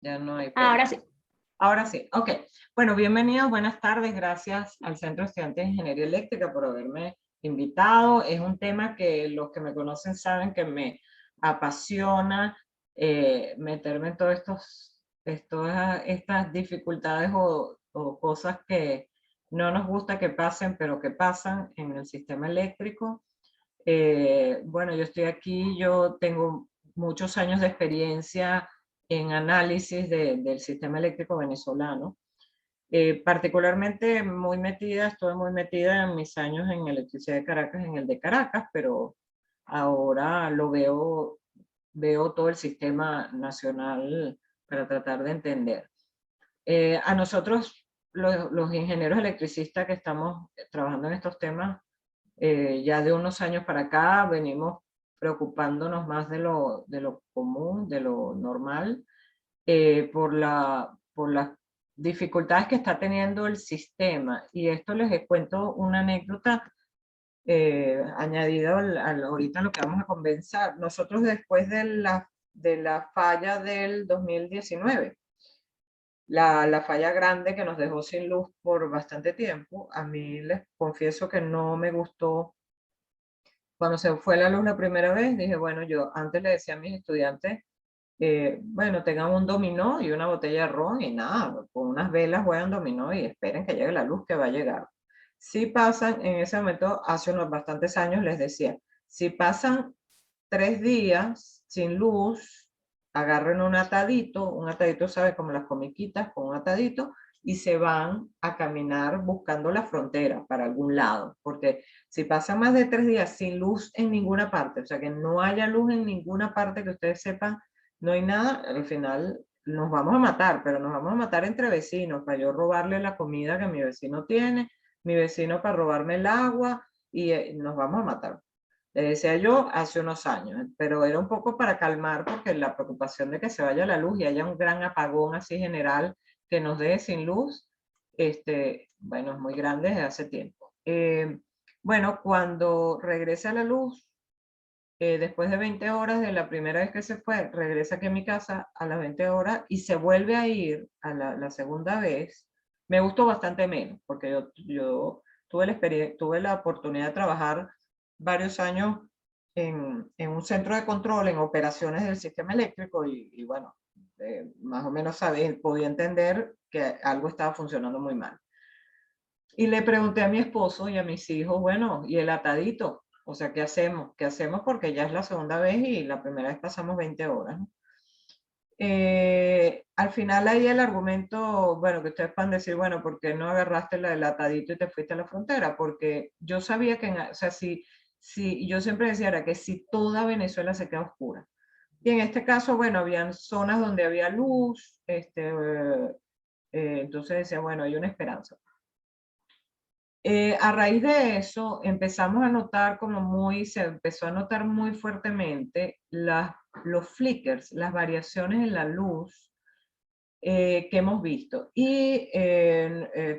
Ya no hay Ahora sí. Ahora sí, ok. Bueno, bienvenidos, buenas tardes. Gracias al Centro de Estudiantes de Ingeniería Eléctrica por haberme invitado. Es un tema que los que me conocen saben que me apasiona meterme en todas estas dificultades o cosas que no nos gusta que pasen, pero que pasan en el sistema eléctrico. Bueno, yo estoy aquí, yo tengo muchos años de experiencia en análisis del sistema eléctrico venezolano. Particularmente estuve muy metida en mis años en Electricidad de Caracas, en el de Caracas, pero ahora veo todo el sistema nacional para tratar de entender. A nosotros, los ingenieros electricistas que estamos trabajando en estos temas, ya de unos años para acá venimos preocupándonos más de lo común, de lo normal, por las dificultades que está teniendo el sistema. Y esto les cuento una anécdota añadida ahorita lo que vamos a conversar. Nosotros después de la falla del 2019, la falla grande que nos dejó sin luz por bastante tiempo, a mí les confieso que no me gustó. Cuando se fue la luz la primera vez, dije, bueno, yo antes le decía a mis estudiantes, bueno, tengan un dominó y una botella de ron y nada, con unas velas juegan dominó y esperen que llegue la luz que va a llegar. Si pasan, en ese momento, hace unos bastantes años les decía, si pasan 3 días sin luz, agarren un atadito, ¿sabe? Como las comiquitas, con un atadito, y se van a caminar buscando la frontera para algún lado, porque si pasan más de 3 días sin luz en ninguna parte, o sea que no haya luz en ninguna parte que ustedes sepan, no hay nada, al final nos vamos a matar, pero nos vamos a matar entre vecinos, para yo robarle la comida que mi vecino tiene, mi vecino para robarme el agua, y nos vamos a matar. Le decía yo hace unos años, pero era un poco para calmar porque la preocupación de que se vaya la luz y haya un gran apagón así general que nos deje sin luz, bueno, es muy grande desde hace tiempo. Bueno, cuando regrese a la luz, después de 20 horas de la primera vez que se fue, regresa aquí a mi casa a las 20 horas y se vuelve a ir a la segunda vez. Me gustó bastante menos, porque yo tuve la oportunidad de trabajar varios años en un centro de control, en operaciones del sistema eléctrico y bueno, más o menos podía entender que algo estaba funcionando muy mal. Y le pregunté a mi esposo y a mis hijos, bueno, ¿y el atadito? O sea, ¿qué hacemos? ¿Qué hacemos? Porque ya es la segunda vez y la primera vez pasamos 20 horas, ¿no? Al final ahí el argumento, bueno, que ustedes pueden decir, bueno, ¿por qué no agarraste la del atadito y te fuiste a la frontera? Porque yo sabía que, o sea, si yo siempre decía era que si toda Venezuela se queda oscura. Y en este caso, bueno, habían zonas donde había luz, entonces decía, bueno, hay una esperanza. A raíz de eso empezamos a notar se empezó a notar muy fuertemente los flickers, las variaciones en la luz que hemos visto. Y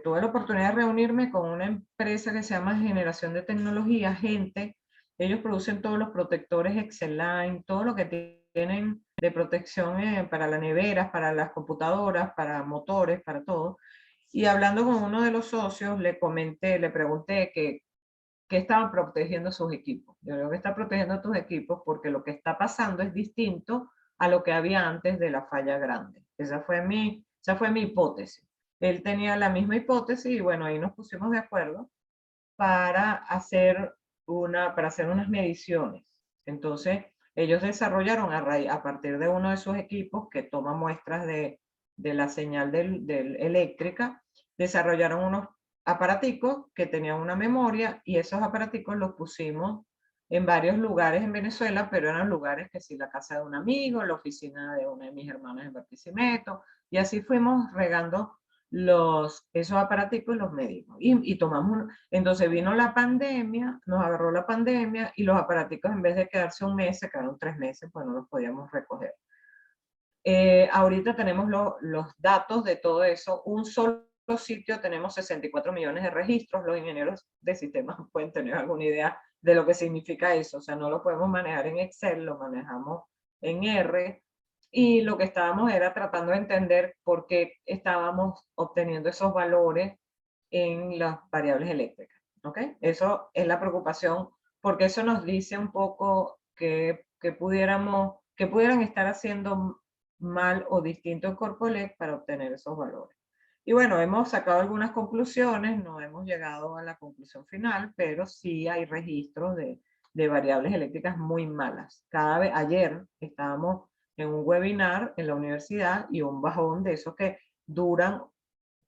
tuve la oportunidad de reunirme con una empresa que se llama Generación de Tecnología, gente, ellos producen todos los protectores Exceline, todo lo que tienen de protección para las neveras, para las computadoras, para motores, para todo. Y hablando con uno de los socios, le pregunté que estaban protegiendo sus equipos. Yo creo que está protegiendo tus equipos porque lo que está pasando es distinto a lo que había antes de la falla grande. Esa fue mi hipótesis. Él tenía la misma hipótesis y bueno, ahí nos pusimos de acuerdo para hacer unas mediciones. Entonces, ellos desarrollaron a partir de uno de sus equipos que toma muestras de la señal eléctrica, desarrollaron unos aparaticos que tenían una memoria y esos aparaticos los pusimos en varios lugares en Venezuela, pero eran lugares que sí, la casa de un amigo, la oficina de una de mis hermanas en Barquisimeto, y así fuimos regando esos aparaticos y los medimos. Y tomamos, entonces vino la pandemia, nos agarró la pandemia y los aparaticos en vez de quedarse un mes, se quedaron 3 meses, pues no los podíamos recoger. Ahorita tenemos los datos de todo eso. Un solo sitio tenemos 64 millones de registros. Los ingenieros de sistemas pueden tener alguna idea de lo que significa eso. O sea, no lo podemos manejar en Excel, lo manejamos en R. y lo que estábamos era tratando de entender por qué estábamos obteniendo esos valores en las variables eléctricas. ¿Ok? Eso es la preocupación, porque eso nos dice un poco que pudieran estar haciendo mal o distinto en Corpolec para obtener esos valores. Y bueno, hemos sacado algunas conclusiones, no hemos llegado a la conclusión final, pero sí hay registros de variables eléctricas muy malas. Ayer estábamos en un webinar en la universidad y un bajón de esos que duran,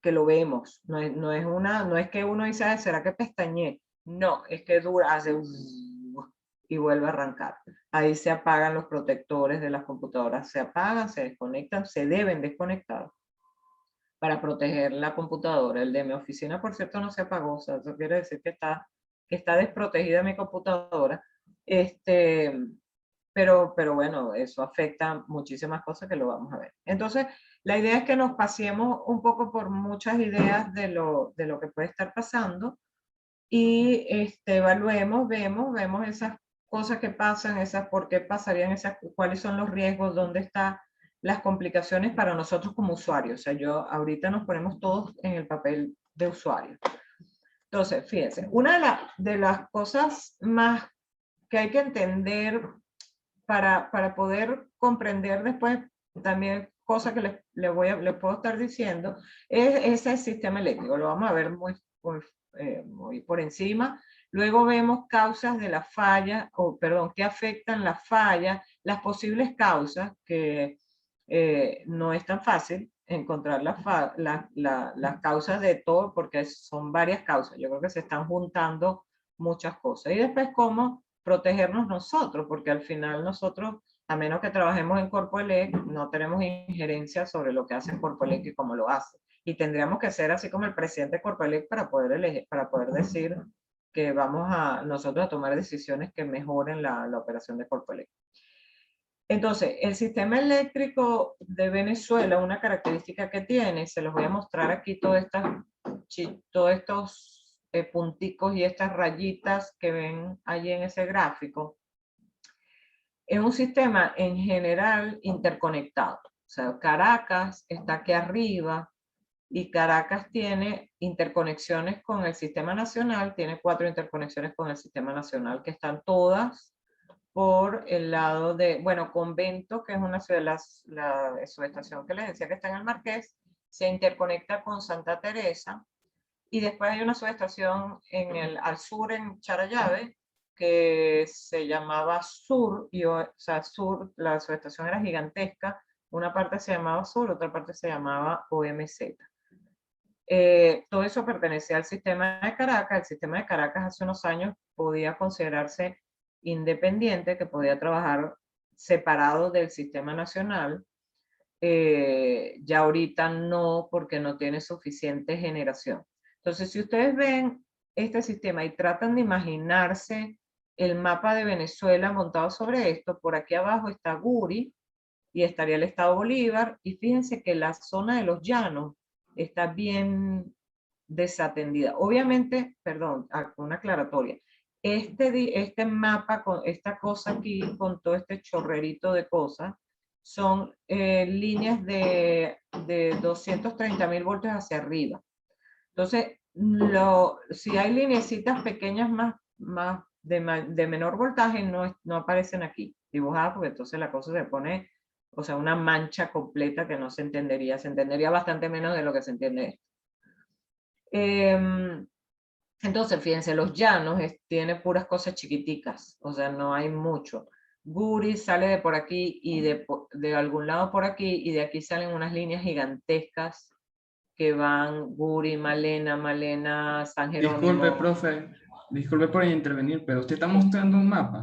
que lo vemos, no es que uno dice, "Ay, ¿será que pestañé?". No, es que dura, hace y vuelve a arrancar. Ahí se apagan los protectores de las computadoras, se apagan, se desconectan, se deben desconectar para proteger la computadora. El de mi oficina, por cierto, no se apagó, o sea, eso quiere decir que está desprotegida mi computadora. Pero bueno, eso afecta muchísimas cosas que lo vamos a ver. Entonces, la idea es que nos paseemos un poco por muchas ideas de lo que puede estar pasando y vemos esas cosas que pasan, esas por qué pasarían, esas, cuáles son los riesgos, dónde están las complicaciones para nosotros como usuarios. O sea, ahorita nos ponemos todos en el papel de usuario. Entonces, fíjense, una de las cosas más que hay que entender para poder comprender después también cosas que les puedo estar diciendo, es ese sistema eléctrico. Lo vamos a ver muy por encima. Luego vemos causas de la falla, o perdón, que afectan la falla, las posibles causas, que no es tan fácil encontrar las causas de todo, porque son varias causas. Yo creo que se están juntando muchas cosas. Y después cómo protegernos nosotros, porque al final nosotros, a menos que trabajemos en Corpoelec, no tenemos injerencia sobre lo que hace Corpoelec y cómo lo hace. Y tendríamos que ser así como el presidente de Corpoelec para poder elegir, para poder decir que vamos a nosotros a tomar decisiones que mejoren la operación de Corpoelec. Entonces, el sistema eléctrico de Venezuela, una característica que tiene, se los voy a mostrar aquí todos estos punticos y estas rayitas que ven allí en ese gráfico. Es un sistema en general interconectado. O sea, Caracas está aquí arriba y Caracas tiene interconexiones con el sistema nacional, tiene 4 interconexiones con el sistema nacional que están todas por el lado de, bueno, Convento, que es una ciudad, la subestación que les decía que está en el Marqués, se interconecta con Santa Teresa, y después hay una subestación al sur en Charallave, que se llamaba Sur, o sea, Sur, la subestación era gigantesca, una parte se llamaba Sur, otra parte se llamaba OMZ. Todo eso pertenecía al sistema de Caracas. El sistema de Caracas hace unos años podía considerarse independiente, que podía trabajar separado del sistema nacional. Ya ahorita no, porque no tiene suficiente generación. Entonces, si ustedes ven este sistema y tratan de imaginarse el mapa de Venezuela montado sobre esto, por aquí abajo está Guri y estaría el estado Bolívar, y fíjense que la zona de los llanos está bien desatendida. Obviamente, perdón, una aclaratoria. Este mapa, con esta cosa aquí, con todo este chorrerito de cosas, son líneas de 230.000 voltios hacia arriba. Entonces, si hay lineecitas pequeñas de menor voltaje, no aparecen aquí dibujadas, porque entonces la cosa se pone, o sea, una mancha completa que no se entendería bastante menos de lo que se entiende esto. Entonces, fíjense, los llanos tiene puras cosas chiquiticas, o sea, no hay mucho. Guri sale de por aquí y de algún lado por aquí, y de aquí salen unas líneas gigantescas que van Guri, Malena, San Disculpe, Jerónimo. profe, disculpe por intervenir, pero usted está mostrando un mapa.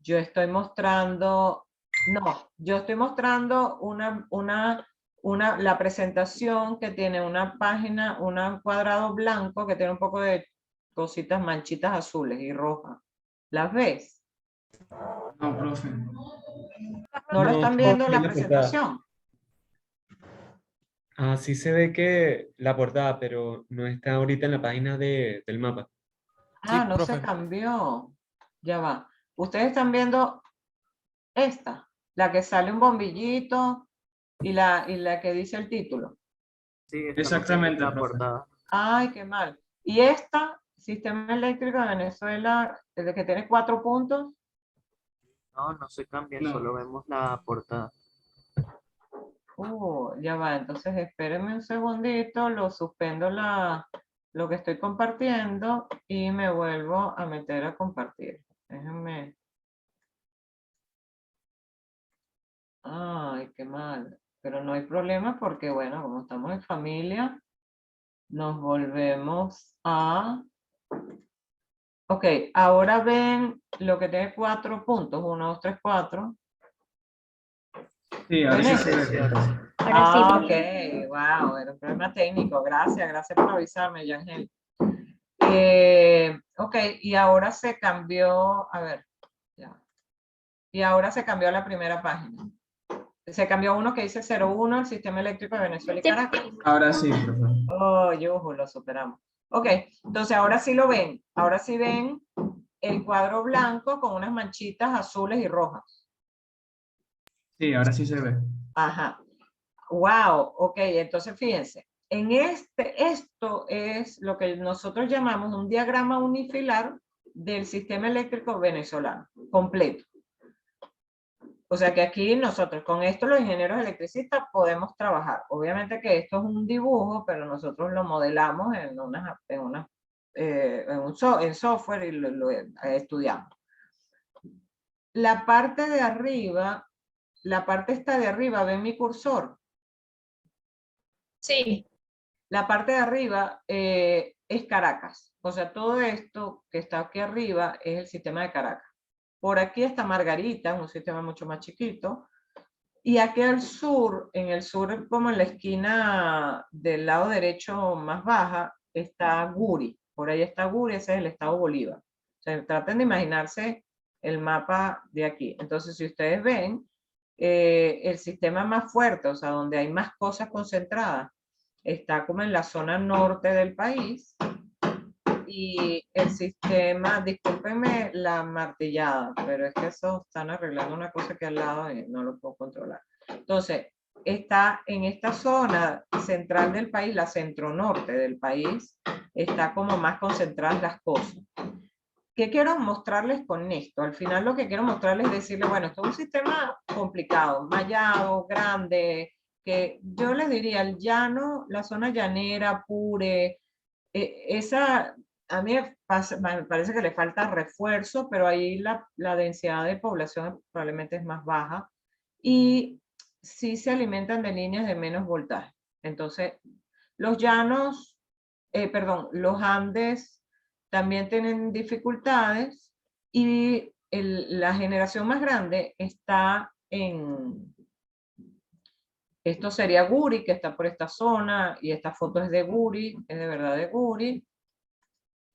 Yo estoy mostrando, no, yo estoy mostrando la presentación que tiene una página, un cuadrado blanco que tiene un poco de cositas, manchitas azules y rojas. ¿Las ves? No, profe. ¿No lo No, están solo viendo vi la la portada. presentación? Sí se ve que la portada, pero no está ahorita en la página del mapa. Sí, Ah, no se profe. cambió. Ya va. ¿Ustedes están viendo esta? La que sale un bombillito y la que dice el título. Sí, estamos Exactamente, viendo la profe. portada. Ay, qué mal. Y esta, Sistema Eléctrico de Venezuela, el que tiene 4 puntos. No, no se cambia, No. solo vemos la portada. Ya va, entonces espérenme un segundito, lo suspendo lo que estoy compartiendo y me vuelvo a meter a compartir. Déjenme. Ay, qué mal. Pero no hay problema porque, bueno, como estamos en familia, nos volvemos a... Ok, ahora ven lo que tiene 4 puntos, 1, 2, 3, 4. Sí, ahora sí se Sí, ve. ahora sí. Ahora sí, Ah, profe. ok, wow, era un problema técnico. Gracias por avisarme, Yangel. Ok, y ahora se cambió, a ver, ya. Y ahora se cambió a la primera página. Se cambió a uno que dice 01, el Sistema Eléctrico de Venezuela y Sí. Caracas. Ahora sí, profe. Oh, yujú, lo superamos. Ok, entonces ahora sí lo ven. Ahora sí ven el cuadro blanco con unas manchitas azules y rojas. Sí, ahora sí se ve. Ajá. Wow, ok, entonces fíjense. Esto es lo que nosotros llamamos un diagrama unifilar del sistema eléctrico venezolano, completo. O sea que aquí nosotros, con esto los ingenieros electricistas podemos trabajar. Obviamente que esto es un dibujo, pero nosotros lo modelamos en software y lo estudiamos. La parte de arriba, la parte esta de arriba, ¿ven mi cursor? Sí. La parte de arriba es Caracas. O sea, todo esto que está aquí arriba es el sistema de Caracas. Por aquí está Margarita, un sistema mucho más chiquito. Y aquí al sur, en el sur, como en la esquina del lado derecho más baja, está Guri. Por ahí está Guri, ese es el estado Bolívar. O sea, traten de imaginarse el mapa de aquí. Entonces, si ustedes ven, el sistema más fuerte, o sea, donde hay más cosas concentradas, está como en la zona norte del país. Y el sistema, discúlpenme la martillada, pero es que eso están arreglando una cosa que al lado y no lo puedo controlar. Entonces, está en esta zona central del país, la centro-norte del país, está como más concentradas las cosas. ¿Qué quiero mostrarles con esto? Al final lo que quiero mostrarles es decirles, bueno, esto es un sistema complicado, mallado, grande, que yo les diría, el llano, la zona llanera, Pure, esa, a mí me parece que le falta refuerzo, pero ahí la densidad de población probablemente es más baja y sí se alimentan de líneas de menos voltaje. Entonces, los llanos, perdón, los Andes también tienen dificultades y la generación más grande está esto sería Guri, que está por esta zona, y esta foto es de Guri, es de verdad de Guri.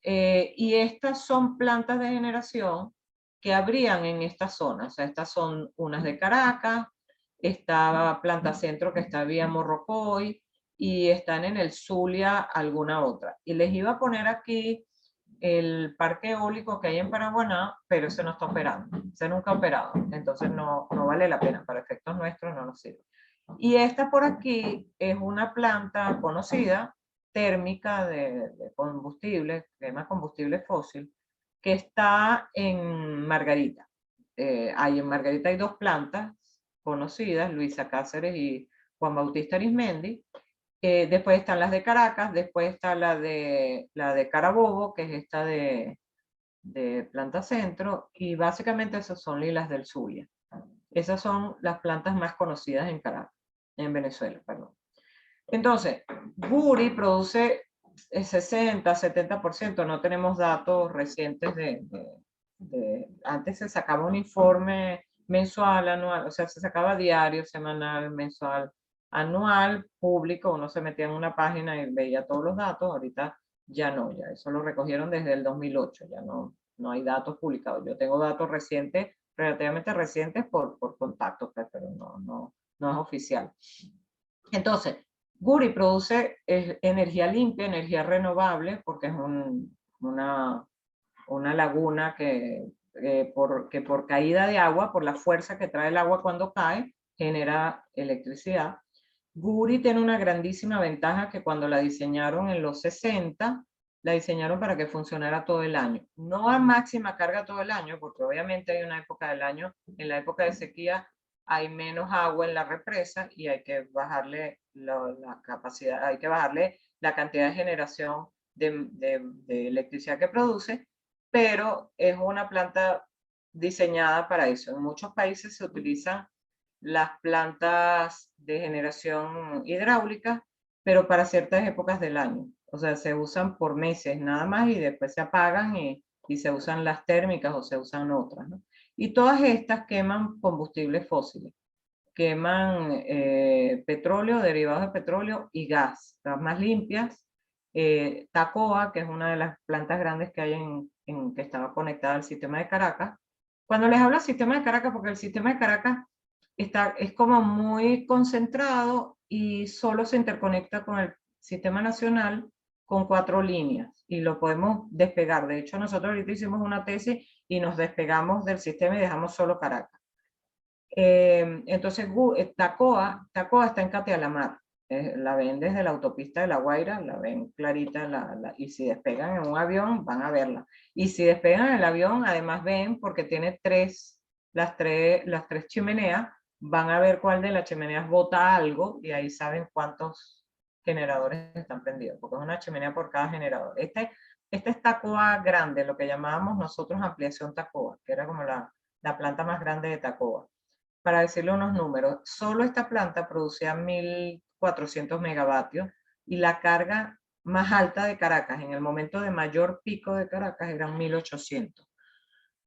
Y estas son plantas de generación que habrían en esta zona. O sea, estas son unas de Caracas, estaba Planta Centro que está vía Morrocoy, y están en el Zulia alguna otra. Y les iba a poner aquí el parque eólico que hay en Paraguaná, pero ese no está operando, ese nunca ha operado, entonces no vale la pena, para efectos nuestros no nos sirve. Y esta por aquí es una planta conocida, térmica de combustible, quema combustible fósil, que está en Margarita. En Margarita hay 2 plantas conocidas, Luisa Cáceres y Juan Bautista Arismendi. Después están las de Caracas, después está la de Carabobo, que es esta de Planta Centro, y básicamente esas son Lilas del Zulia. Esas son las plantas más conocidas en Caracas, en Venezuela, perdón. Entonces, Guri produce 60, 70%, no tenemos datos recientes antes se sacaba un informe mensual, anual, o sea, se sacaba diario, semanal, mensual, anual, público, uno se metía en una página y veía todos los datos, ahorita ya no, ya eso lo recogieron desde el 2008, ya no hay datos publicados. Yo tengo datos recientes, relativamente recientes por contactos, pero no es oficial. Entonces, Guri produce energía limpia, energía renovable, porque es una laguna que que por caída de agua, por la fuerza que trae el agua cuando cae, genera electricidad. Guri tiene una grandísima ventaja que cuando la diseñaron en los 60, la diseñaron para que funcionara todo el año. No a máxima carga todo el año, porque obviamente hay una época del año, en la época de sequía hay menos agua en la represa y hay que bajarle la capacidad, hay que bajarle la cantidad de generación de electricidad que produce, pero es una planta diseñada para eso. En muchos países se utilizan las plantas de generación hidráulica, pero para ciertas épocas del año. O sea, se usan por meses nada más y después se apagan y se usan las térmicas o se usan otras, ¿no? Y todas estas queman combustibles fósiles. Queman petróleo, derivados de petróleo y gas más limpias. Tacoa, que es una de las plantas grandes que hay que estaba conectada al sistema de Caracas. Cuando les hablo del sistema de Caracas, porque el sistema de Caracas es como muy concentrado y solo se interconecta con el sistema nacional con 4 líneas y lo podemos despegar. De hecho, nosotros ahorita hicimos una tesis y nos despegamos del sistema y dejamos solo Caracas. Entonces, Tacoa está en Catealamar. La ven desde la autopista de La Guaira, la ven clarita, y si despegan en un avión, van a verla. Y si despegan en el avión, además ven, porque tiene las tres chimeneas, van a ver cuál de las chimeneas bota algo, y ahí saben cuántos generadores están prendidos, porque es una chimenea por cada generador. Este es Tacoa grande, lo que llamábamos nosotros ampliación Tacoa, que era como la planta más grande de Tacoa. Para decirle unos números, solo esta planta producía 1.400 megavatios y la carga más alta de Caracas, en el momento de mayor pico de Caracas, eran 1.800.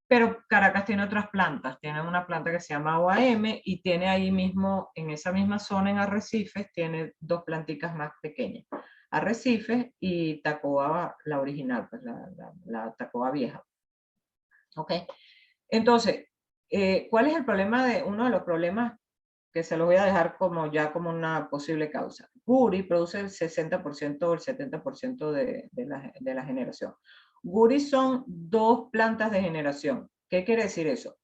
Pero Caracas tiene otras plantas, tiene una planta que se llama OAM y tiene ahí mismo, en esa misma zona en Arrecifes, tiene 2 planticas más pequeñas. Arrecifes y Tacoa, la original, pues la Tacoa vieja. ¿Ok? Entonces, ¿cuál es el problema uno de los problemas que se los voy a dejar como una posible causa? Guri produce el 60% o el 70% de la generación. Guri son 2 plantas de generación. ¿Qué quiere decir eso?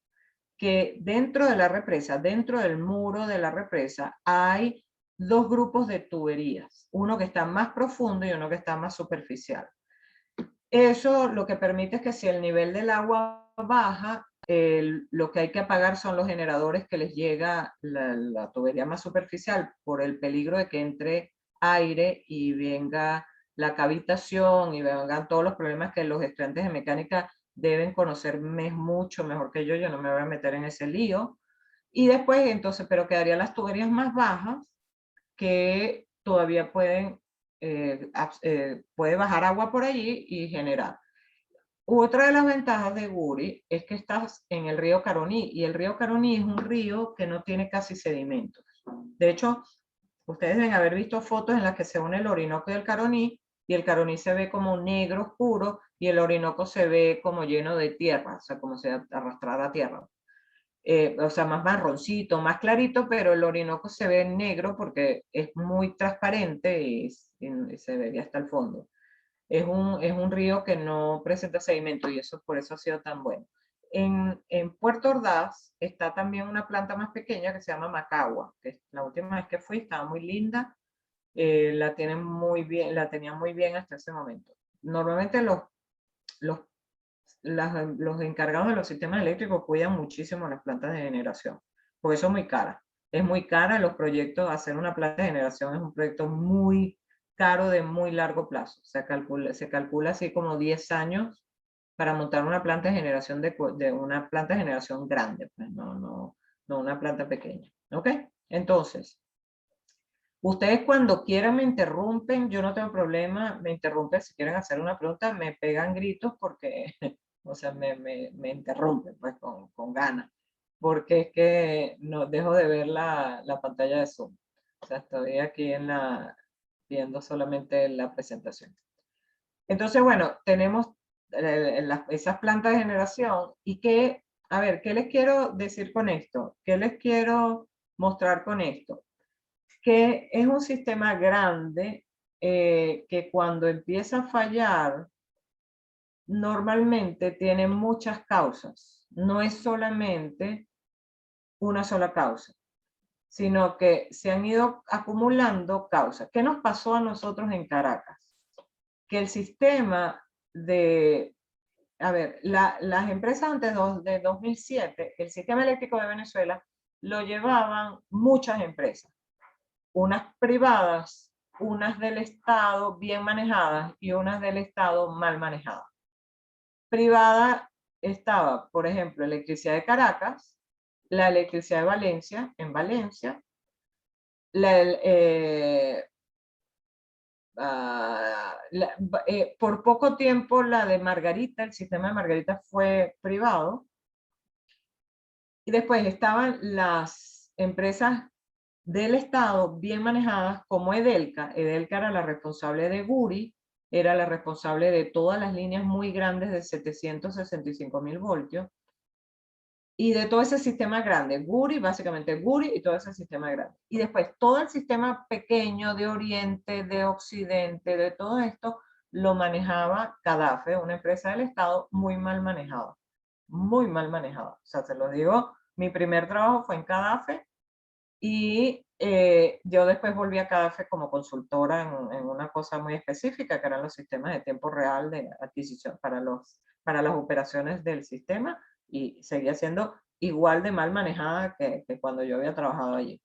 Que dentro de la represa, dentro del muro de la represa, hay 2 grupos de tuberías. Uno que está más profundo y uno que está más superficial. Eso lo que permite es que si el nivel del agua baja, lo que hay que apagar son los generadores que les llega la tubería más superficial por el peligro de que entre aire y venga la cavitación y vengan todos los problemas que los estudiantes de mecánica deben conocer mucho mejor que yo no me voy a meter en ese lío. Y después entonces, pero quedarían las tuberías más bajas que todavía puede bajar agua por allí y generar. Otra de las ventajas de Guri es que estás en el río Caroní, y el río Caroní es un río que no tiene casi sedimentos. De hecho, ustedes deben haber visto fotos en las que se une el Orinoco y el Caroní, y el Caroní se ve como negro oscuro, y el Orinoco se ve como lleno de tierra, o sea, como si arrastrara tierra. O sea, más marroncito, más clarito, pero el Orinoco se ve negro porque es muy transparente y se vería hasta el fondo. Es un río que no presenta sedimento y eso por eso ha sido tan bueno. En Puerto Ordaz está también una planta más pequeña que se llama Macagua, que la última vez que fui estaba muy linda, la tenían muy bien hasta ese momento. Normalmente los encargados de los sistemas eléctricos cuidan muchísimo las plantas de generación, porque son muy caras. Es muy cara los proyectos, hacer una planta de generación es un proyecto muy caro de muy largo plazo. Se calcula así como 10 años para montar una planta de generación una planta de generación grande, pues no una planta pequeña. ¿Ok? Entonces, ustedes cuando quieran me interrumpen, yo no tengo problema, me interrumpen si quieren hacer una pregunta, me pegan gritos porque, o sea, me interrumpen pues con ganas, porque es que no dejo de ver la pantalla de Zoom. O sea, estoy aquí viendo solamente la presentación. Entonces, bueno, tenemos esas plantas de generación y a ver, ¿qué les quiero decir con esto? ¿Qué les quiero mostrar con esto? Que es un sistema grande que cuando empieza a fallar, normalmente tiene muchas causas. no es solamente una sola causa, sino que se han ido acumulando causas. ¿Qué nos pasó a nosotros en Caracas? Que el sistema de, a ver, las empresas antes de 2007, el sistema eléctrico de Venezuela lo llevaban muchas empresas, unas privadas, unas del Estado bien manejadas y unas del Estado mal manejadas. Privada estaba, por ejemplo, Electricidad de Caracas, la Electricidad de Valencia, en Valencia, por poco tiempo la de Margarita, el sistema de Margarita fue privado, y después estaban las empresas del Estado bien manejadas como Edelca. Edelca era la responsable de Guri, era la responsable de todas las líneas muy grandes de 765.000 voltios, y de todo ese sistema grande, Guri, básicamente Guri y todo ese sistema grande. Y después todo el sistema pequeño de Oriente, de Occidente, de todo esto, lo manejaba Cadafe, una empresa del Estado muy mal manejada. Muy mal manejada. O sea, se lo digo, mi primer trabajo fue en Cadafe y yo después volví a Cadafe como consultora en una cosa muy específica, que eran los sistemas de tiempo real de adquisición para las operaciones del sistema, y seguía siendo igual de mal manejada que cuando yo había trabajado allí.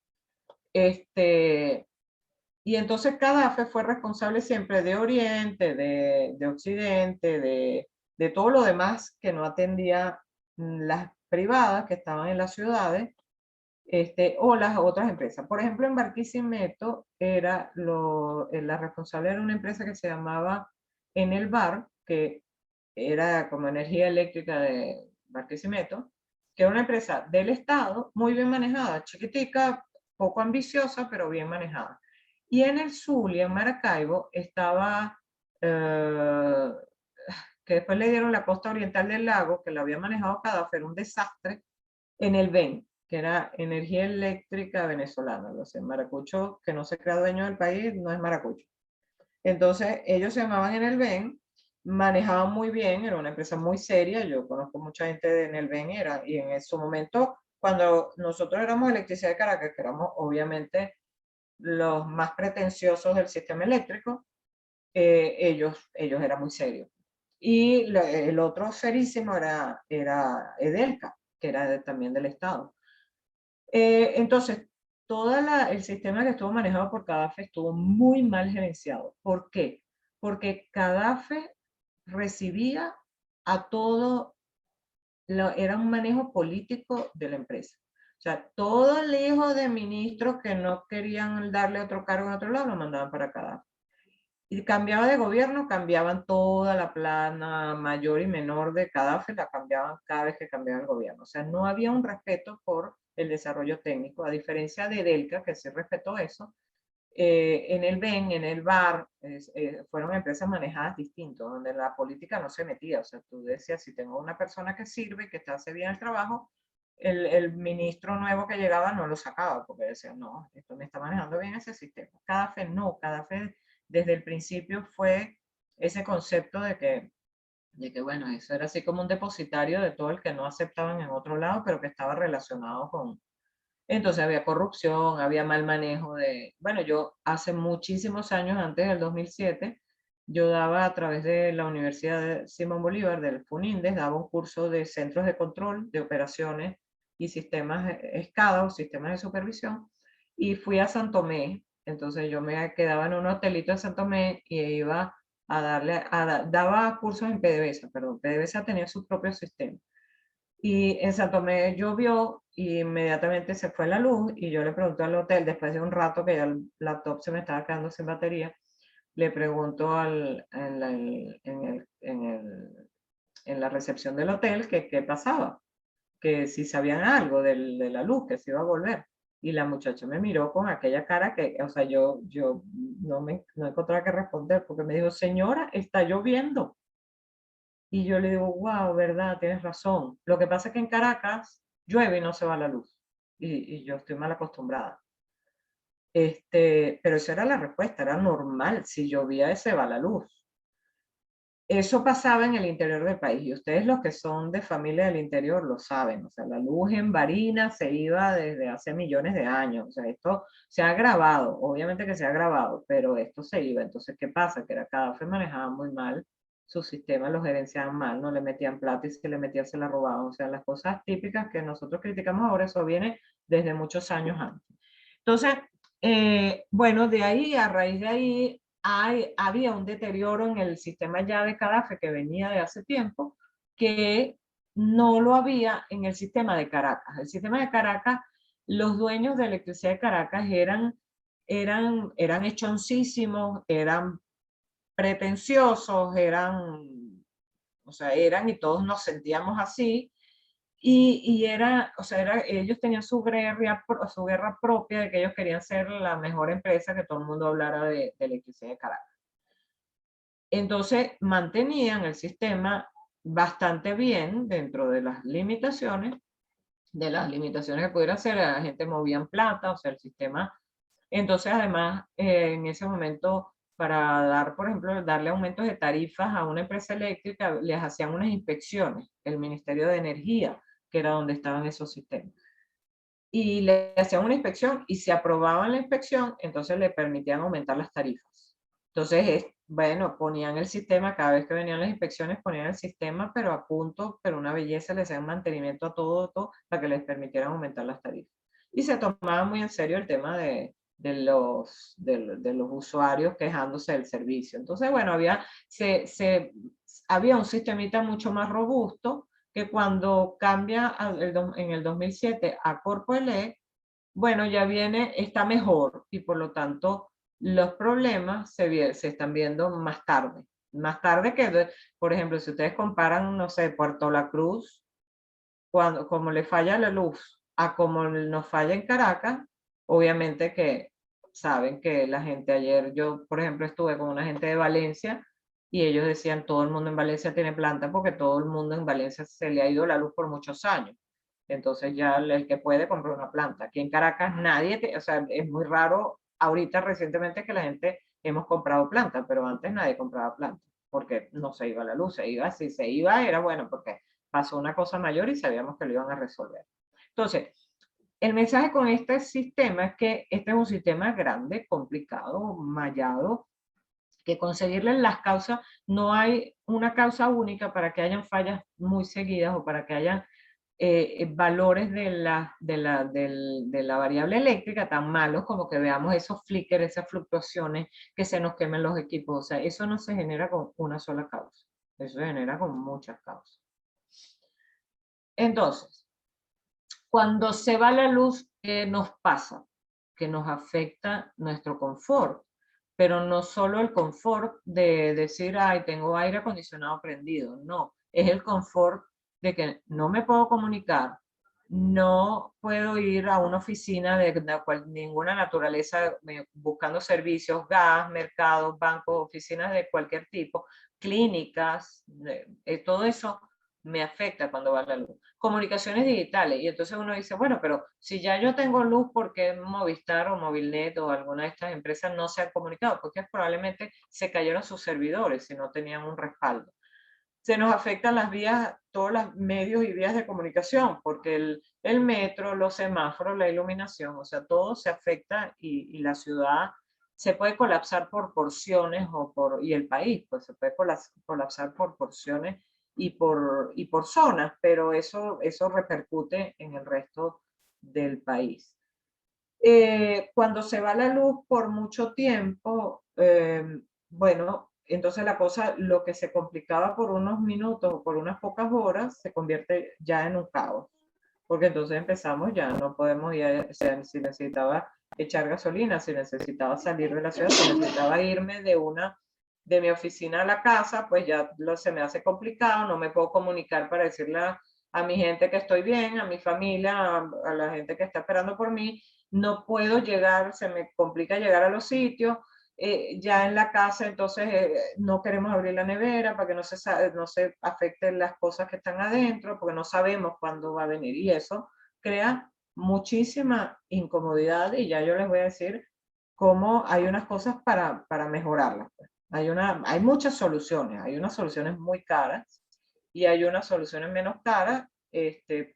Y entonces Cadafe fue responsable siempre de Oriente, de Occidente, de todo lo demás que no atendía las privadas que estaban en las ciudades, o las otras empresas. Por ejemplo, en Barquisimeto la responsable era una empresa que se llamaba Enelvar, que era como energía eléctrica de Barquisimeto, que era una empresa del Estado, muy bien manejada, chiquitica, poco ambiciosa, pero bien manejada. Y en el Zulia, en Maracaibo, estaba, que después le dieron la costa oriental del lago, que lo había manejado Cadafe, era un desastre, en el BEN, que era Energía Eléctrica Venezolana. O sea, Maracucho, que no se crea dueño del país, no es Maracucho. Entonces, ellos se llamaban Enelven, manejaban muy bien, era una empresa muy seria, yo conozco mucha gente de Enelven, y en su momento, cuando nosotros éramos Electricidad de Caracas, que éramos obviamente los más pretenciosos del sistema eléctrico, ellos eran muy serios. Y el otro serísimo era Edelca, que era también del Estado. Entonces, todo el sistema que estuvo manejado por Cadafe estuvo muy mal gerenciado. ¿Por qué? Porque Cadafe recibía a todo, era un manejo político de la empresa. O sea, todo el hijo de ministros que no querían darle otro cargo en otro lado, lo mandaban para Cadafe. Y cambiaba de gobierno, cambiaban toda la plana mayor y menor de Cadafe, la cambiaban cada vez que cambiaba el gobierno. O sea, no había un respeto por el desarrollo técnico, a diferencia de Delca, que sí respetó eso. En el BEN, en el VAR, fueron empresas manejadas distintos, donde la política no se metía. O sea, tú decías, si tengo una persona que sirve, que hace bien el trabajo, el ministro nuevo que llegaba no lo sacaba, porque decía, no, esto me está manejando bien ese sistema. Cadafe no, Cadafe desde el principio fue ese concepto de que, bueno, eso era así como un depositario de todo el que no aceptaban en otro lado, pero que estaba relacionado con... Entonces había corrupción, había mal manejo de... Bueno, yo hace muchísimos años, antes del 2007, yo daba a través de la Universidad de Simón Bolívar, del FUNINDES, daba un curso de centros de control de operaciones y sistemas SCADA o sistemas de supervisión, y fui a San Tomé. Entonces yo me quedaba en un hotelito en San Tomé y iba a daba cursos en PDVSA, perdón, PDVSA tenía su propio sistema. Y en San Tomé llovió y inmediatamente se fue la luz, y yo le pregunto al hotel, después de un rato que ya el laptop se me estaba quedando sin batería, le pregunto en la recepción del hotel que qué pasaba, que si sabían algo de la luz, que se iba a volver. Y la muchacha me miró con aquella cara que, o sea, yo no encontraba que responder, porque me dijo, señora, está lloviendo. Y yo le digo, wow, verdad, tienes razón. Lo que pasa es que en Caracas llueve y no se va la luz. Y yo estoy mal acostumbrada. Pero esa era la respuesta, era normal. Si llovía, se va la luz. Eso pasaba en el interior del país, y ustedes los que son de familia del interior lo saben, o sea, la luz en Barinas se iba desde hace millones de años, o sea, esto se ha grabado, obviamente que se ha grabado, pero esto se iba. Entonces, ¿qué pasa? Que era Cadafe manejaba muy mal su sistema, los gerenciaban mal, no le metían plata y si le metían se la robaban, o sea, las cosas típicas que nosotros criticamos ahora, eso viene desde muchos años antes. Entonces, bueno, de ahí, a raíz de ahí, había un deterioro en el sistema ya de Cadafe que venía de hace tiempo, que no lo había en el sistema de Caracas. El sistema de Caracas, los dueños de electricidad de Caracas eran hechoncísimos, eran pretenciosos, o sea, eran y todos nos sentíamos así, y era, o sea, ellos tenían su guerra propia de que ellos querían ser la mejor empresa, que todo el mundo hablara de electricidad de Caracas. Entonces mantenían el sistema bastante bien dentro de las limitaciones que pudieran ser. La gente movía plata, o sea, el sistema. Entonces, además, en ese momento, para dar, por ejemplo, darle aumentos de tarifas a una empresa eléctrica, les hacían unas inspecciones, el Ministerio de Energía, que era donde estaban esos sistemas. Y le hacían una inspección, y si aprobaban la inspección, entonces le permitían aumentar las tarifas. Entonces, bueno, ponían el sistema, cada vez que venían las inspecciones, ponían el sistema, pero a punto, pero una belleza, le hacían mantenimiento a todo, para que les permitieran aumentar las tarifas. Y se tomaba muy en serio el tema de los usuarios quejándose del servicio. Entonces, bueno, había un sistemita mucho más robusto, que cuando cambia en el 2007 a Corpoelec, bueno, ya está mejor, y por lo tanto los problemas se están viendo más tarde. Más tarde que, por ejemplo, si ustedes comparan, no sé, Puerto La Cruz, como le falla la luz a como nos falla en Caracas, obviamente que saben que la gente ayer, yo por ejemplo estuve con una gente de Valencia, y ellos decían, todo el mundo en Valencia tiene planta porque todo el mundo en Valencia se le ha ido la luz por muchos años. Entonces ya el que puede comprar una planta. Aquí en Caracas nadie, o sea, es muy raro ahorita recientemente que la gente hemos comprado planta, pero antes nadie compraba planta porque no se iba la luz. Si se iba era bueno porque pasó una cosa mayor y sabíamos que lo iban a resolver. Entonces, el mensaje con este sistema es que este es un sistema grande, complicado, mallado, que conseguirle las causas, no hay una causa única para que hayan fallas muy seguidas o para que hayan valores de la variable eléctrica tan malos como que veamos esos flickers, esas fluctuaciones, que se nos quemen los equipos. O sea, eso no se genera con una sola causa, eso se genera con muchas causas. Entonces, cuando se va la luz, ¿qué nos pasa? Que nos afecta nuestro confort, pero no solo el confort de decir, ay, tengo aire acondicionado prendido, no, es el confort de que no me puedo comunicar, no puedo ir a una oficina de ninguna naturaleza buscando servicios, gas, mercados, bancos, oficinas de cualquier tipo, clínicas, todo eso me afecta cuando va la luz. Comunicaciones digitales, y entonces uno dice, bueno, pero si ya yo tengo luz, ¿por qué Movistar o Movilnet o alguna de estas empresas no se han comunicado? Porque probablemente se cayeron sus servidores si no tenían un respaldo. Se nos afectan las vías, todos los medios y vías de comunicación, porque el metro, los semáforos, la iluminación, o sea, todo se afecta, y la ciudad se puede colapsar por porciones, y el país pues se puede colapsar por porciones y por zonas, pero eso repercute en el resto del país. Cuando se va la luz por mucho tiempo, bueno, entonces la cosa, lo que se complicaba por unos minutos o por unas pocas horas, se convierte ya en un caos. Porque entonces empezamos, ya no podemos ir, o sea, si necesitaba echar gasolina, si necesitaba salir de la ciudad, si necesitaba irme de mi oficina a la casa, pues ya se me hace complicado, no me puedo comunicar para decirle a mi gente que estoy bien, a mi familia, a la gente que está esperando por mí. No puedo llegar, se me complica llegar a los sitios. Ya en la casa, entonces no queremos abrir la nevera para que no se afecten las cosas que están adentro, porque no sabemos cuándo va a venir, y eso crea muchísima incomodidad, y ya yo les voy a decir cómo hay unas cosas para mejorarlas. Hay muchas soluciones, hay unas soluciones muy caras y hay unas soluciones menos caras,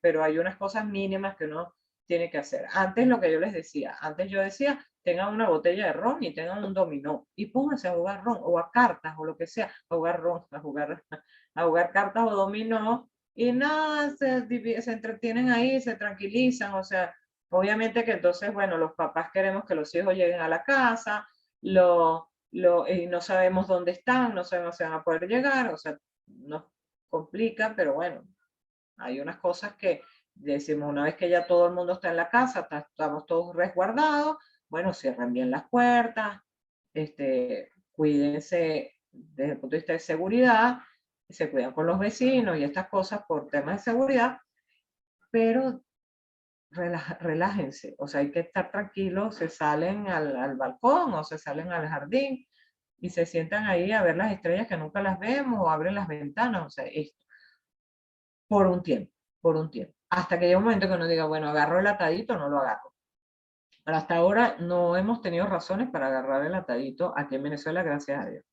pero hay unas cosas mínimas que uno tiene que hacer. Antes lo que yo les decía, antes yo decía, tengan una botella de ron y tengan un dominó y pónganse a jugar ron o a cartas o lo que sea, a jugar ron, a jugar cartas o dominó y nada, se entretienen ahí, se tranquilizan, o sea, obviamente que entonces, bueno, los papás queremos que los hijos lleguen a la casa, y no sabemos dónde están, no sabemos si van a poder llegar, o sea, nos complica, pero bueno, hay unas cosas que decimos una vez que ya todo el mundo está en la casa, estamos todos resguardados, bueno, cierren bien las puertas, cuídense desde el punto de vista de seguridad, se cuidan con los vecinos y estas cosas por temas de seguridad, pero relájense, o sea, hay que estar tranquilos, se salen al balcón o se salen al jardín y se sientan ahí a ver las estrellas que nunca las vemos o abren las ventanas, o sea, esto, por un tiempo, hasta que llegue un momento que uno diga, bueno, agarro el atadito o no lo agarro. Pero hasta ahora no hemos tenido razones para agarrar el atadito aquí en Venezuela, gracias a Dios.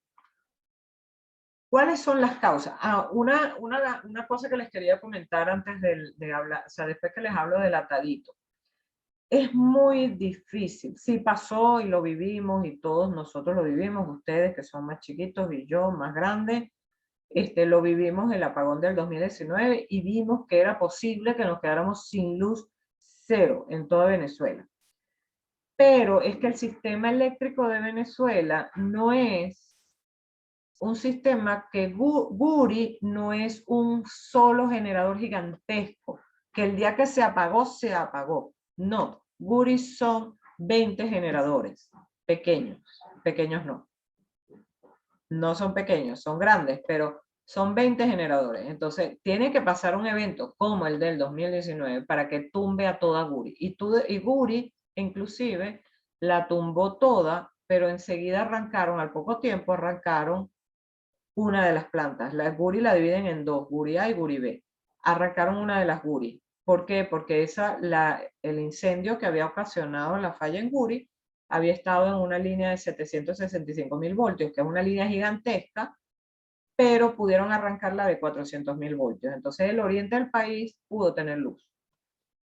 ¿Cuáles son las causas? Una cosa que les quería comentar antes de hablar, o sea, después que les hablo del atadito. Es muy difícil, sí pasó y lo vivimos y todos nosotros lo vivimos, ustedes que son más chiquitos y yo más grande, lo vivimos el apagón del 2019 y vimos que era posible que nos quedáramos sin luz cero en toda Venezuela. Pero es que el sistema eléctrico de Venezuela no es un sistema que Guri no es un solo generador gigantesco, que el día que se apagó. No, Guri son 20 generadores pequeños, pequeños no son pequeños, son grandes, pero son 20 generadores. Entonces, tiene que pasar un evento como el del 2019 para que tumbe a toda Guri. Y Guri, inclusive, la tumbó toda, pero enseguida al poco tiempo arrancaron una de las plantas. La Guri la dividen en dos, Guri A y Guri B. Arrancaron una de las Guri. ¿Por qué? Porque el incendio que había ocasionado la falla en Guri había estado en una línea de 765.000 voltios, que es una línea gigantesca, pero pudieron arrancarla de 400.000 voltios. Entonces el oriente del país pudo tener luz.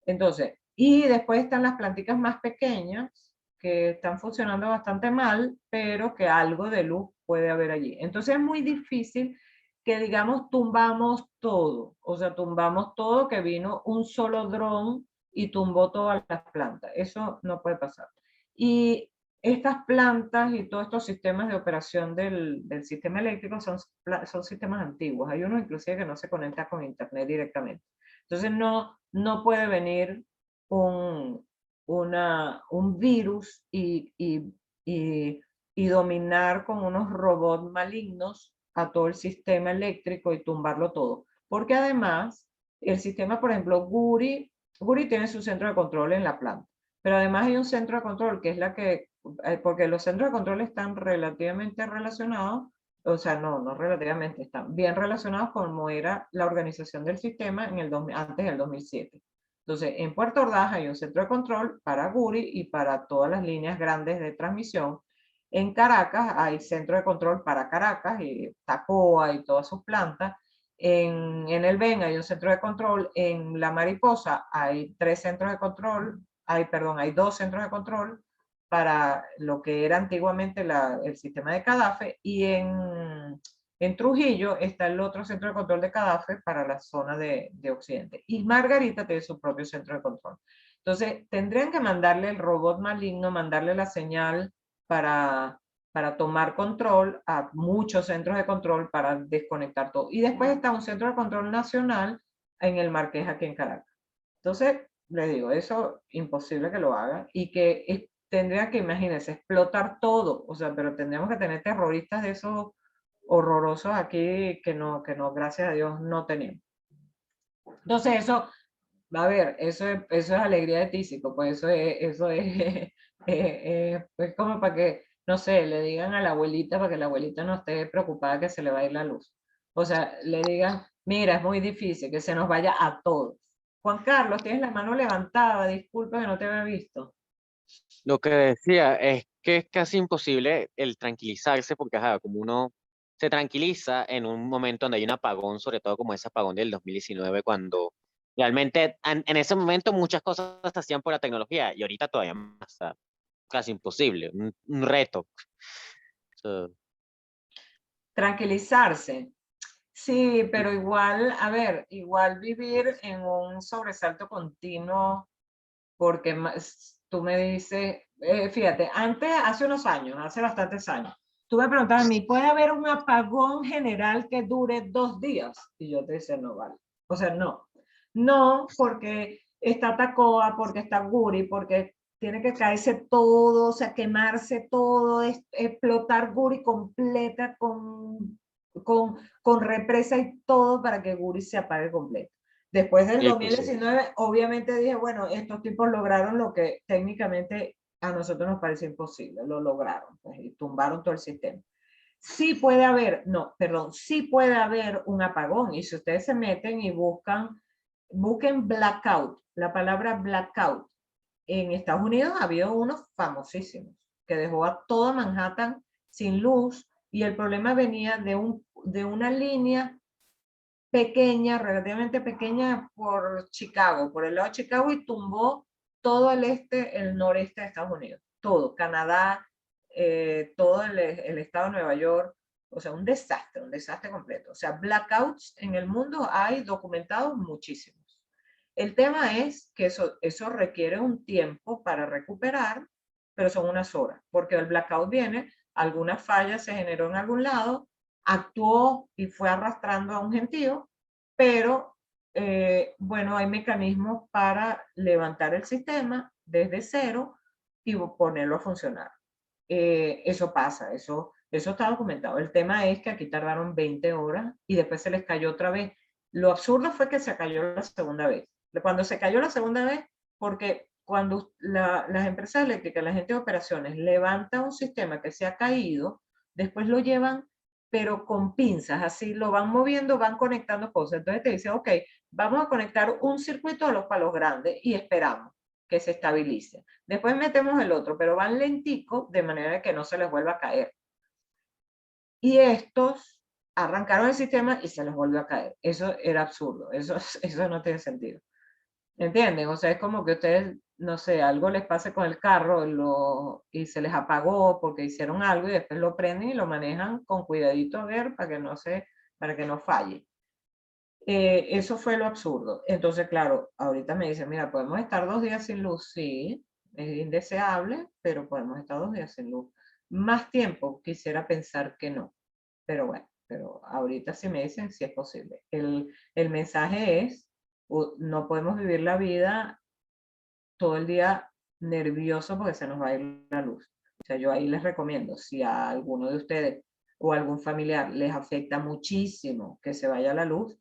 Entonces, y después están las plantitas más pequeñas, que están funcionando bastante mal, pero que algo de luz puede haber allí. Entonces es muy difícil que digamos tumbamos todo, o sea, tumbamos todo, que vino un solo dron y tumbó todas las plantas. Eso no puede pasar. Y estas plantas y todos estos sistemas de operación del sistema eléctrico son sistemas antiguos. Hay uno inclusive que no se conecta con internet directamente. Entonces no puede venir un virus y dominar con unos robots malignos a todo el sistema eléctrico y tumbarlo todo. Porque además, el sistema, por ejemplo, Guri tiene su centro de control en la planta, pero además hay un centro de control que es porque los centros de control están relativamente relacionados, o sea, no relativamente, están bien relacionados con cómo era la organización del sistema antes del 2007. Entonces, en Puerto Ordaz hay un centro de control para Guri y para todas las líneas grandes de transmisión. En Caracas hay centro de control para Caracas y Tacoa y todas sus plantas. En el BEN hay un centro de control. En La Mariposa hay 3 centros de control. Hay 2 centros de control para lo que era antiguamente el sistema de CADAFE. Y en Trujillo está el otro centro de control de CADAFE para la zona de Occidente. Y Margarita tiene su propio centro de control. Entonces, tendrían que mandarle el robot maligno, mandarle la señal para tomar control a muchos centros de control para desconectar todo. Y después está un centro de control nacional en el Marqués, aquí en Caracas. Entonces, les digo, eso imposible que lo hagan y que tendría que, imagínense, explotar todo. O sea, pero tendríamos que tener terroristas de esos horrorosos aquí que no, gracias a Dios, no tenemos. Entonces, eso, a ver, eso es alegría de tísico, pues eso es pues como para que, no sé, le digan a la abuelita para que la abuelita no esté preocupada que se le va a ir la luz. O sea, le digan, mira, es muy difícil que se nos vaya a todos. Juan Carlos, tienes la mano levantada, disculpa que no te había visto. Lo que decía es que es casi imposible el tranquilizarse porque, ajá, como uno se tranquiliza en un momento donde hay un apagón, sobre todo como ese apagón del 2019, cuando realmente en ese momento muchas cosas se hacían por la tecnología y ahorita todavía más, o sea, casi imposible, un reto. So, Tranquilizarse. Sí, pero igual, a ver, igual vivir en un sobresalto continuo, porque tú me dices, fíjate, antes, hace unos años, hace bastantes años, tú me preguntabas a mí, ¿puede haber un apagón general que dure 2 días? Y yo te decía, no vale. O sea, no. No, porque está Tacoa, porque está Guri, porque tiene que caerse todo, o sea, quemarse todo, explotar Guri completa con represa y todo para que Guri se apague completo. Después del y pues sí. 2019, obviamente dije, bueno, estos tipos lograron lo que técnicamente a nosotros nos parece imposible, lo lograron, pues, y tumbaron todo el sistema. Sí puede haber, no, perdón, sí puede haber un apagón, y si ustedes se meten y busquen blackout, la palabra blackout, en Estados Unidos había unos famosísimos, que dejó a toda Manhattan sin luz, y el problema venía de una línea pequeña, relativamente pequeña por Chicago, por el lado de Chicago, y tumbó todo el noreste de Estados Unidos, todo, Canadá, todo el estado de Nueva York, o sea, un desastre completo. O sea, blackouts en el mundo hay documentados muchísimos. El tema es que eso requiere un tiempo para recuperar, pero son unas horas, porque el blackout viene, alguna falla se generó en algún lado, actuó y fue arrastrando a un gentío, pero bueno, hay mecanismos para levantar el sistema desde cero y ponerlo a funcionar. Eso pasa, eso está documentado. El tema es que aquí tardaron 20 horas y después se les cayó otra vez. Lo absurdo fue que se cayó la segunda vez. Cuando se cayó la segunda vez, porque cuando las empresas eléctricas, la gente de operaciones, levanta un sistema que se ha caído, después lo llevan, pero con pinzas, así lo van moviendo, van conectando cosas. Entonces te dice, ok, vamos a conectar un circuito a los palos grandes y esperamos que se estabilice. Después metemos el otro, pero van lentico de manera que no se les vuelva a caer. Y estos arrancaron el sistema y se les volvió a caer. Eso era absurdo, eso no tiene sentido. ¿Entienden? O sea, es como que ustedes, no sé, algo les pase con el carro y se les apagó porque hicieron algo y después lo prenden y lo manejan con cuidadito a ver para que no falle. Eso fue lo absurdo. Entonces, claro, ahorita me dicen, mira, podemos estar 2 días sin luz, sí, es indeseable, pero podemos estar 2 días sin luz. Más tiempo quisiera pensar que no, pero bueno, pero ahorita sí me dicen si es posible. El mensaje es, no podemos vivir la vida todo el día nervioso porque se nos va a ir la luz. O sea, yo ahí les recomiendo, si a alguno de ustedes o algún familiar les afecta muchísimo que se vaya la luz,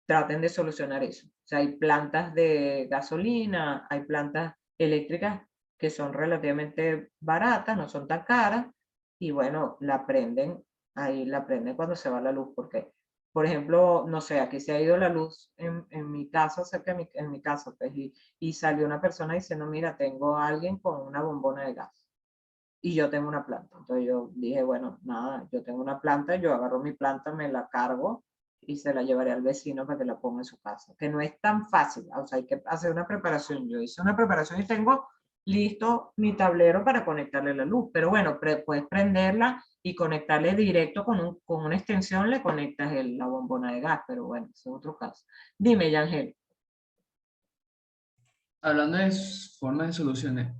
traten de solucionar eso. O sea, hay plantas de gasolina, hay plantas eléctricas que son relativamente baratas, no son tan caras, y bueno, ahí la prenden cuando se va la luz, porque, por ejemplo, no sé, aquí se ha ido la luz en mi casa, cerca de en mi casa, pues, y salió una persona diciendo, mira, tengo a alguien con una bombona de gas. Y yo tengo una planta. Entonces yo dije, bueno, nada, yo tengo una planta, yo agarro mi planta, me la cargo y se la llevaré al vecino para que la ponga en su casa. Que no es tan fácil, o sea, hay que hacer una preparación. Yo hice una preparación y tengo listo mi tablero para conectarle la luz. Pero bueno, puedes prenderla y conectarle directo con una extensión, le conectas la bombona de gas, pero bueno, ese es otro caso. Dime, Yangel. Hablando de formas de soluciones,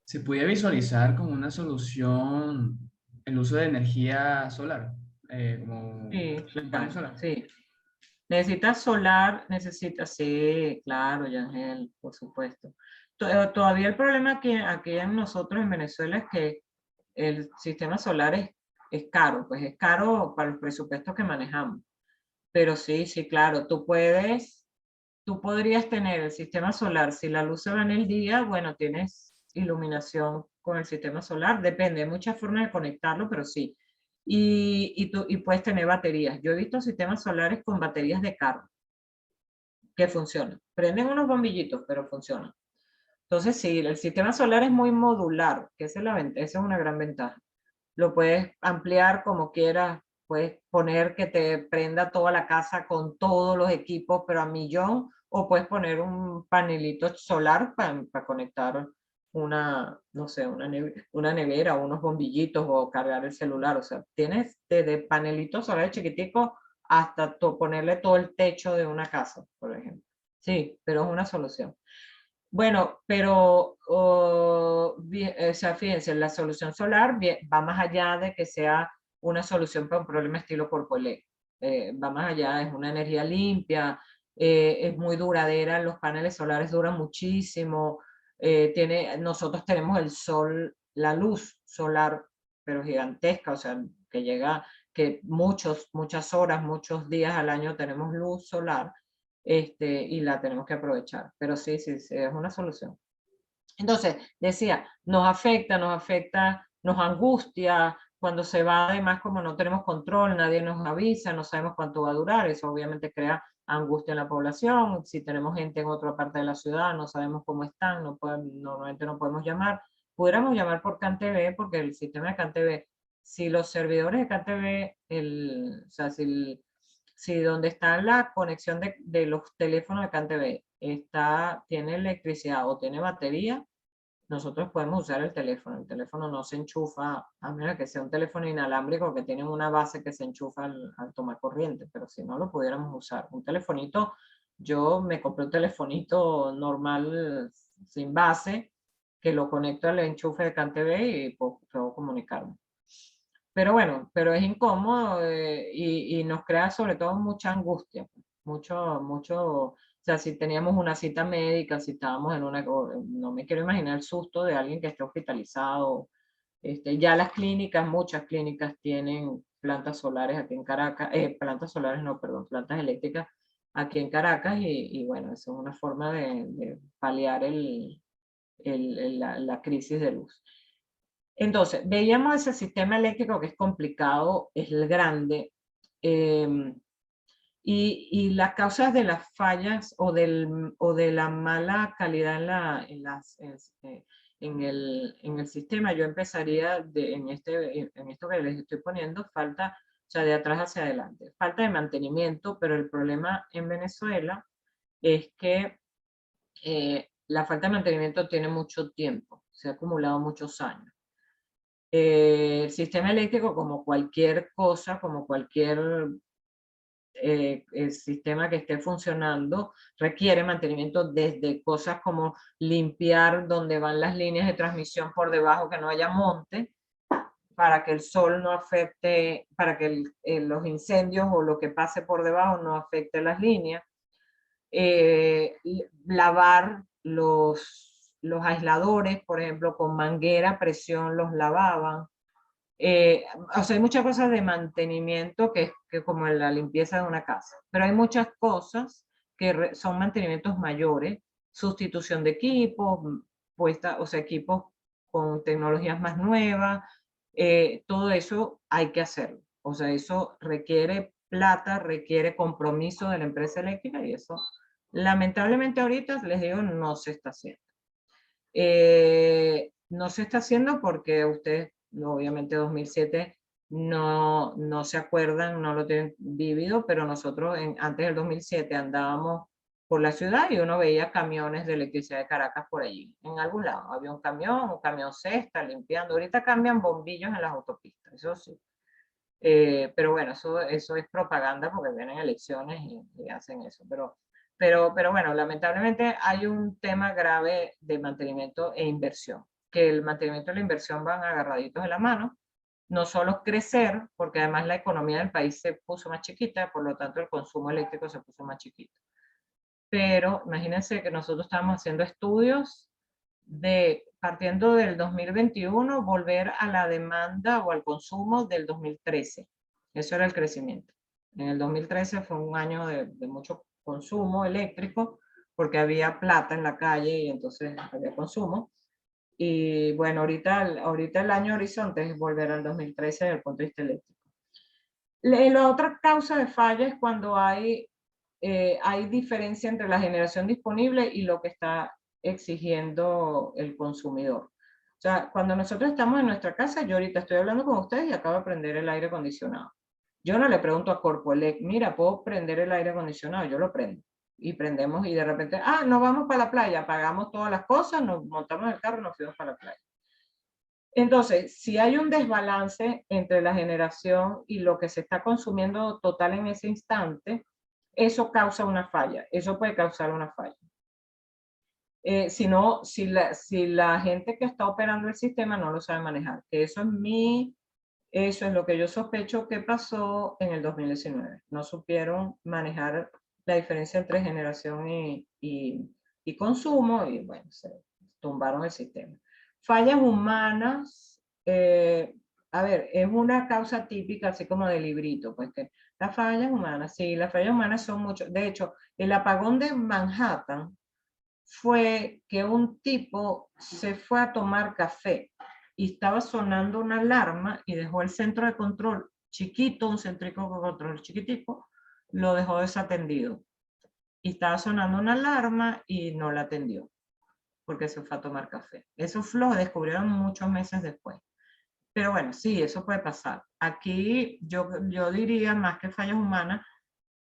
¿se podía visualizar como una solución el uso de energía solar? Como Sí, el panel claro, solar. sí. Necesitas solar, sí, claro, Yangel, por supuesto. Todavía el problema aquí en nosotros en Venezuela es que el sistema solar es caro, pues es caro para los presupuestos que manejamos. Pero sí, sí, claro, tú podrías tener el sistema solar, si la luz se va en el día, bueno, tienes iluminación con el sistema solar, depende, hay muchas formas de conectarlo, pero sí. Y puedes tener baterías. Yo he visto sistemas solares con baterías de carro que funcionan. Prenden unos bombillitos, pero funcionan. Entonces, sí, el sistema solar es muy modular, que esa es, esa es una gran ventaja. Lo puedes ampliar como quieras, puedes poner que te prenda toda la casa con todos los equipos, pero a millón, o puedes poner un panelito solar para conectar una, no sé, una nevera, unos bombillitos o cargar el celular. O sea, tienes desde panelitos solares chiquiticos hasta ponerle todo el techo de una casa, por ejemplo. Sí, pero es una solución. Bueno, pero, o sea, fíjense, la solución solar va más allá de que sea una solución para un problema estilo Corpoelec. Va más allá, es una energía limpia, es muy duradera, los paneles solares duran muchísimo, nosotros tenemos el sol, la luz solar, pero gigantesca, o sea, que llega, que muchas horas, muchos días al año tenemos luz solar, y la tenemos que aprovechar. Pero sí, sí, sí, es una solución. Entonces, decía, nos afecta, nos angustia, cuando se va además como no tenemos control, nadie nos avisa, no sabemos cuánto va a durar, eso obviamente crea angustia en la población, si tenemos gente en otra parte de la ciudad, no sabemos cómo están, normalmente no podemos llamar, pudiéramos llamar por CanTV, porque el sistema de CanTV, si los servidores de CanTV, o sea, si donde está la conexión de los teléfonos de CanTV tiene electricidad o tiene batería, nosotros podemos usar el teléfono. El teléfono no se enchufa, a menos que sea un teléfono inalámbrico que tiene una base que se enchufa al tomar corriente, pero si no lo pudiéramos usar. Un telefonito, yo me compré un telefonito normal sin base, que lo conecto al enchufe de CanTV y puedo comunicarme. Pero bueno, pero es incómodo y nos crea sobre todo mucha angustia, o sea, si teníamos una cita médica, si estábamos no me quiero imaginar el susto de alguien que esté hospitalizado. Ya las clínicas, muchas clínicas tienen plantas solares aquí en Caracas, plantas solares no, perdón, plantas eléctricas aquí en Caracas y bueno, eso es una forma de paliar la crisis de luz. Entonces, veíamos ese sistema eléctrico que es complicado, es grande, y las causas de las fallas o de la mala calidad en el sistema, yo empezaría en esto que les estoy poniendo, falta, o sea, de atrás hacia adelante, falta de mantenimiento, pero el problema en Venezuela es que la falta de mantenimiento tiene mucho tiempo, se ha acumulado muchos años. El sistema eléctrico, como cualquier cosa, como cualquier el sistema que esté funcionando, requiere mantenimiento desde cosas como limpiar donde van las líneas de transmisión por debajo, que no haya monte, para que el sol no afecte, para que los incendios o lo que pase por debajo no afecte las líneas. Lavar los aisladores, por ejemplo, con manguera a presión los lavaban. O sea, hay muchas cosas de mantenimiento que como la limpieza de una casa, pero hay muchas cosas que son mantenimientos mayores, sustitución de equipos, o sea, equipos con tecnologías más nuevas, todo eso hay que hacerlo. O sea, eso requiere plata, requiere compromiso de la empresa eléctrica y eso, lamentablemente ahorita, les digo, no se está haciendo. No se está haciendo porque ustedes, obviamente 2007, no se acuerdan, no lo tienen vivido, pero nosotros antes del 2007 andábamos por la ciudad y uno veía camiones de electricidad de Caracas por allí, en algún lado. Había un camión cesta limpiando. Ahorita cambian bombillos en las autopistas, eso sí. Pero bueno, eso es propaganda porque vienen elecciones y hacen eso. Pero bueno, lamentablemente hay un tema grave de mantenimiento e inversión, que el mantenimiento y la inversión van agarraditos de la mano. No solo crecer, porque además la economía del país se puso más chiquita, por lo tanto el consumo eléctrico se puso más chiquito. Pero imagínense que nosotros estamos haciendo estudios partiendo del 2021, volver a la demanda o al consumo del 2013. Eso era el crecimiento. En el 2013 fue un año de mucho consumo eléctrico, porque había plata en la calle y entonces había consumo. Y bueno, ahorita el año horizonte es volver al 2013 desde el punto de vista eléctrico. La otra causa de falla es cuando hay diferencia entre la generación disponible y lo que está exigiendo el consumidor. O sea, cuando nosotros estamos en nuestra casa, yo ahorita estoy hablando con ustedes y acabo de prender el aire acondicionado. Yo no le pregunto a Corpoelec, mira, ¿puedo prender el aire acondicionado? Yo lo prendo. Y prendemos y de repente, nos vamos para la playa, pagamos todas las cosas, nos montamos en el carro y nos fuimos para la playa. Entonces, si hay un desbalance entre la generación y lo que se está consumiendo total en ese instante, eso causa una falla, eso puede causar una falla. Si la gente que está operando el sistema no lo sabe manejar, que eso es lo que yo sospecho que pasó en el 2019. No supieron manejar la diferencia entre generación y consumo y bueno, se tumbaron el sistema. Fallas humanas, a ver, es una causa típica, así como de librito, pues que las fallas humanas, sí, las fallas humanas son muchas. De hecho, el apagón de Manhattan fue que un tipo se fue a tomar café y estaba sonando una alarma y dejó el centro de control chiquito, un centrico de control chiquitico, lo dejó desatendido. Y estaba sonando una alarma y no la atendió porque se fue a tomar café. Eso lo descubrieron muchos meses después. Pero bueno, sí, eso puede pasar. Aquí yo diría, más que fallas humanas,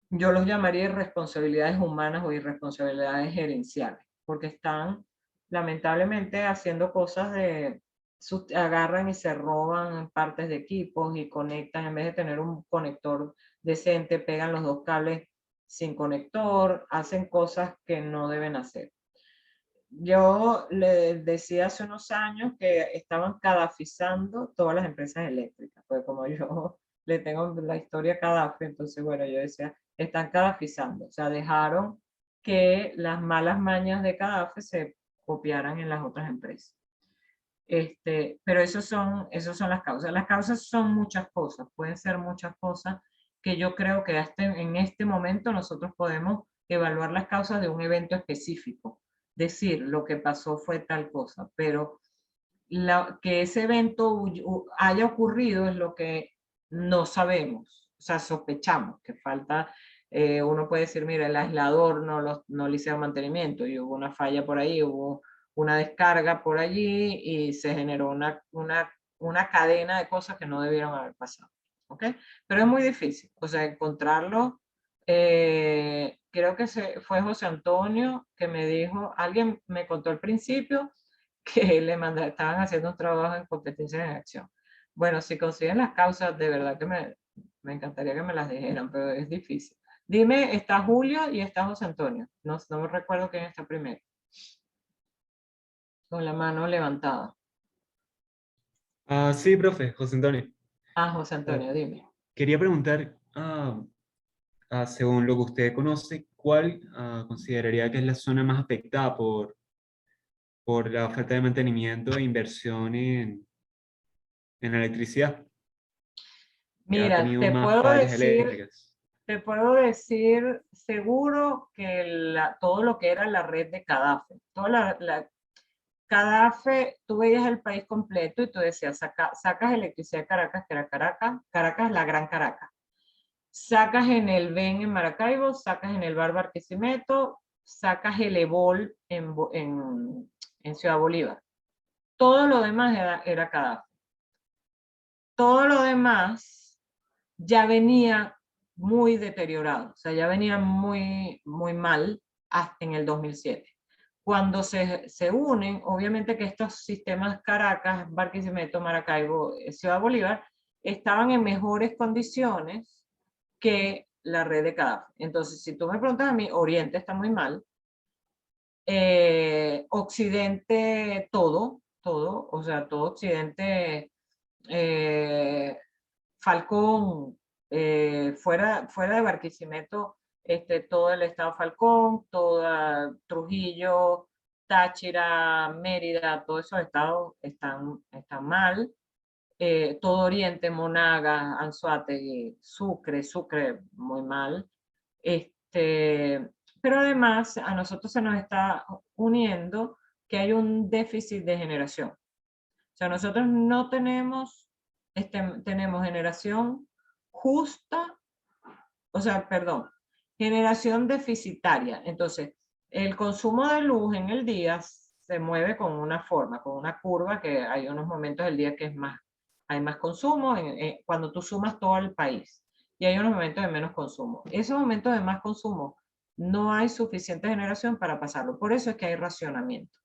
yo los llamaría irresponsabilidades humanas o irresponsabilidades gerenciales, porque están lamentablemente haciendo cosas agarran y se roban partes de equipos y conectan, en vez de tener un conector decente, pegan los dos cables sin conector, hacen cosas que no deben hacer. Yo le decía hace unos años que estaban cadafizando todas las empresas eléctricas, porque como yo le tengo la historia Cadafi, entonces bueno, yo decía, están cadafizando, o sea, dejaron que las malas mañas de Cadafi se copiaran en las otras empresas. Pero esas son las causas. Las causas son muchas cosas, pueden ser muchas cosas que yo creo que hasta en este momento nosotros podemos evaluar las causas de un evento específico. Decir, lo que pasó fue tal cosa, pero que ese evento haya ocurrido es lo que no sabemos, o sea, sospechamos que falta, uno puede decir, mira, el aislador no le hicieron mantenimiento y hubo una falla por ahí, hubo una descarga por allí y se generó una cadena de cosas que no debieron haber pasado, ¿ok? Pero es muy difícil, o sea, encontrarlo. Creo que fue José Antonio que me dijo, alguien me contó al principio que estaban haciendo un trabajo en competencias en acción. Bueno, si consiguen las causas, de verdad que me encantaría que me las dijeran, pero es difícil. Dime, está Julio y está José Antonio. No me recuerdo quién está primero. Con la mano levantada. Sí, profe, José Antonio. José Antonio, dime. Quería preguntar, según lo que usted conoce, ¿cuál consideraría que es la zona más afectada por la falta de mantenimiento e inversión en electricidad? Que ha Mira, tenido más fallas eléctricas. te puedo decir seguro que todo lo que era la red de Cadafe, Cadafe, tú veías el país completo y tú decías, sacas electricidad de Caracas, que era Caracas, la Gran Caracas. Sacas en el BEN en Maracaibo, sacas en el Bar Barquisimeto, sacas el EBOL en Ciudad Bolívar. Todo lo demás era Cadafe. Todo lo demás ya venía muy deteriorado, o sea, ya venía muy, muy mal hasta en el 2007. Cuando se unen, obviamente que estos sistemas Caracas, Barquisimeto, Maracaibo, Ciudad Bolívar, estaban en mejores condiciones que la red de Cadafi. Entonces, si tú me preguntas a mí, Oriente está muy mal, Occidente todo, o sea, todo Occidente, Falcón, fuera de Barquisimeto, todo el estado Falcón, toda Trujillo, Táchira, Mérida, todos esos estados están mal. Todo Oriente, Monagas, Anzoátegui, Sucre muy mal. Pero además a nosotros se nos está uniendo que hay un déficit de generación. O sea, nosotros no tenemos generación justa, o sea, perdón, generación deficitaria. Entonces, El consumo de luz en el día se mueve con una forma, con una curva, que hay unos momentos del día que es más, hay más consumo cuando tú sumas todo el país, y hay unos momentos de menos consumo. Esos momentos de más consumo no hay suficiente generación para pasarlo, por eso es que hay racionamiento.